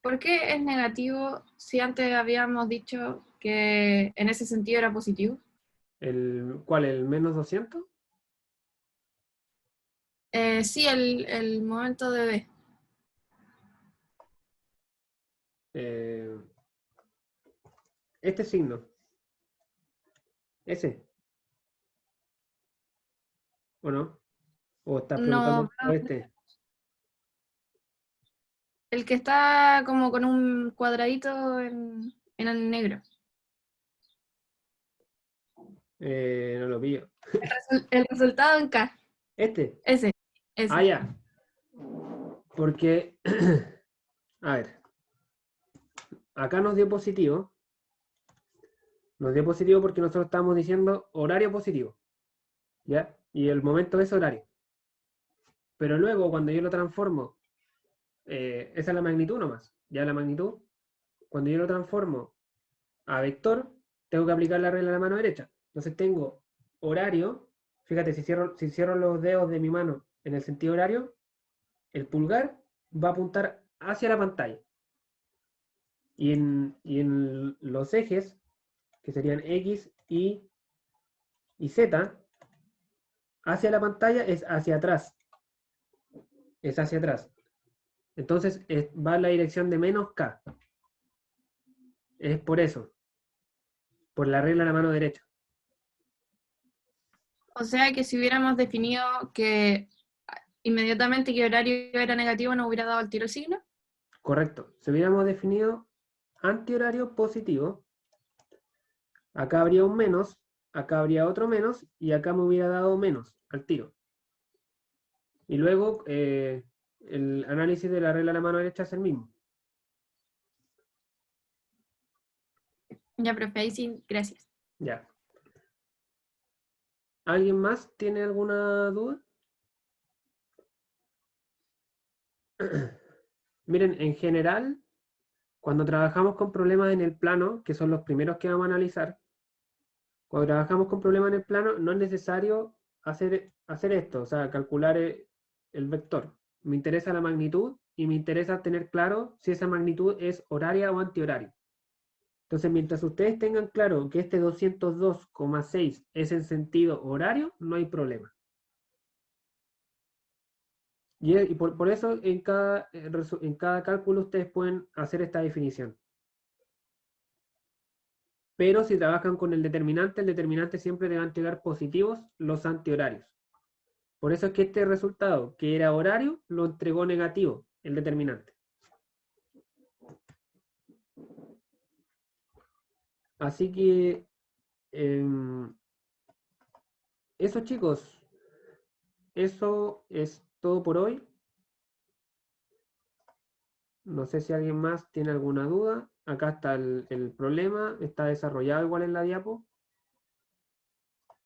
¿por qué es negativo si antes habíamos dicho que en ese sentido era positivo? ¿Cuál? ¿El menos 200? Sí, el momento de B. Eh, este signo, ese, ¿o no? ¿O estás preguntando No, por este? el que está como con un cuadradito en el negro. No lo pillo. El resultado en K. Este. Ese, Ah, ese. ya. Porque, a ver, acá nos dio positivo porque nosotros estamos diciendo horario positivo, ¿ya? Y el momento es horario. Pero luego, cuando yo lo transformo, esa es la magnitud nomás, ya la magnitud, cuando yo lo transformo a vector, tengo que aplicar la regla de la mano derecha. Entonces tengo horario, fíjate, si cierro los dedos de mi mano en el sentido horario, el pulgar va a apuntar hacia la pantalla. Y en los ejes, que serían X, Y y Z, hacia la pantalla es hacia atrás. Es hacia atrás. Entonces va en la dirección de menos K. Es por eso. Por la regla de la mano derecha. O sea que si hubiéramos definido que inmediatamente que horario era negativo, ¿nos hubiera dado el tiro el signo? Correcto. Si hubiéramos definido antihorario positivo, acá habría un menos, acá habría otro menos, y acá me hubiera dado menos al tiro. Y luego el análisis de la regla de la mano derecha es el mismo. Ya, profe, ahí sí, gracias. Ya. ¿Alguien más tiene alguna duda? Miren, en general, cuando trabajamos con problemas en el plano, que son los primeros que vamos a analizar, cuando trabajamos con problemas en el plano, no es necesario hacer esto, o sea, calcular el vector. Me interesa la magnitud y me interesa tener claro si esa magnitud es horaria o antihoraria. Entonces, mientras ustedes tengan claro que este 202,6 es en sentido horario, no hay problema. Y por eso en cada cálculo ustedes pueden hacer esta definición. Pero si trabajan con el determinante siempre le va a entregar positivos los antihorarios. Por eso es que este resultado, que era horario, lo entregó negativo, el determinante. Así que, eso chicos, eso es todo por hoy. No sé si alguien más tiene alguna duda. Acá está el problema, está desarrollado igual en la diapo,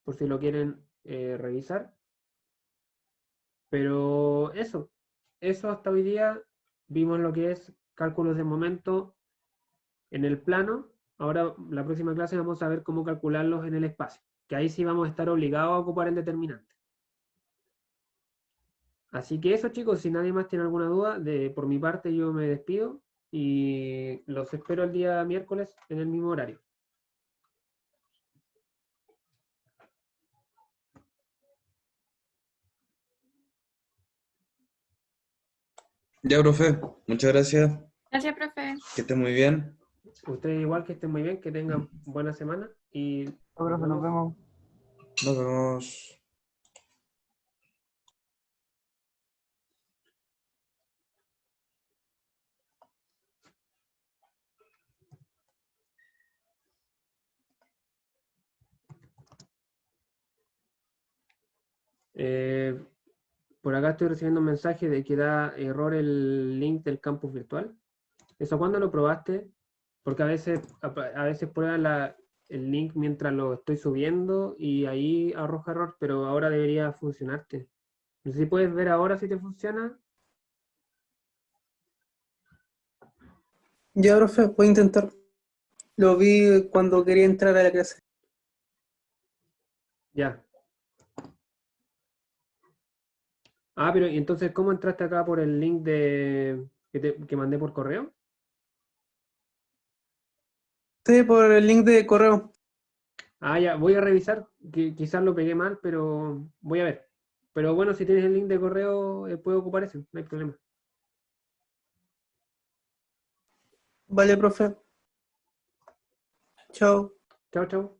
por si lo quieren revisar. Pero eso hasta hoy día vimos lo que es cálculos de momento en el plano. Ahora la próxima clase vamos a ver cómo calcularlos en el espacio, que ahí sí vamos a estar obligados a ocupar el determinante. Así que eso chicos, si nadie más tiene alguna duda, por mi parte yo me despido y los espero el día miércoles en el mismo horario. Ya, profe, muchas gracias. Gracias, profe. Que esté muy bien. Ustedes igual, que estén muy bien, que tengan buena semana y Profe, nos vemos. Nos vemos. por acá estoy recibiendo un mensaje de que da error el link del campus virtual. ¿Eso cuándo lo probaste? Porque a veces prueba el link mientras lo estoy subiendo y ahí arroja error, pero ahora debería funcionarte. No sé si puedes ver ahora si te funciona. Ya, profe, voy a intentar. Lo vi cuando quería entrar a la clase. Ya. Ah, pero ¿y entonces cómo entraste acá por el link que mandé por correo? Sí, por el link de correo. Ah, ya, voy a revisar, quizás lo pegué mal, pero voy a ver. Pero bueno, si tienes el link de correo, puedo ocupar ese, no hay problema. Vale, profe. Chao. Chao, chao.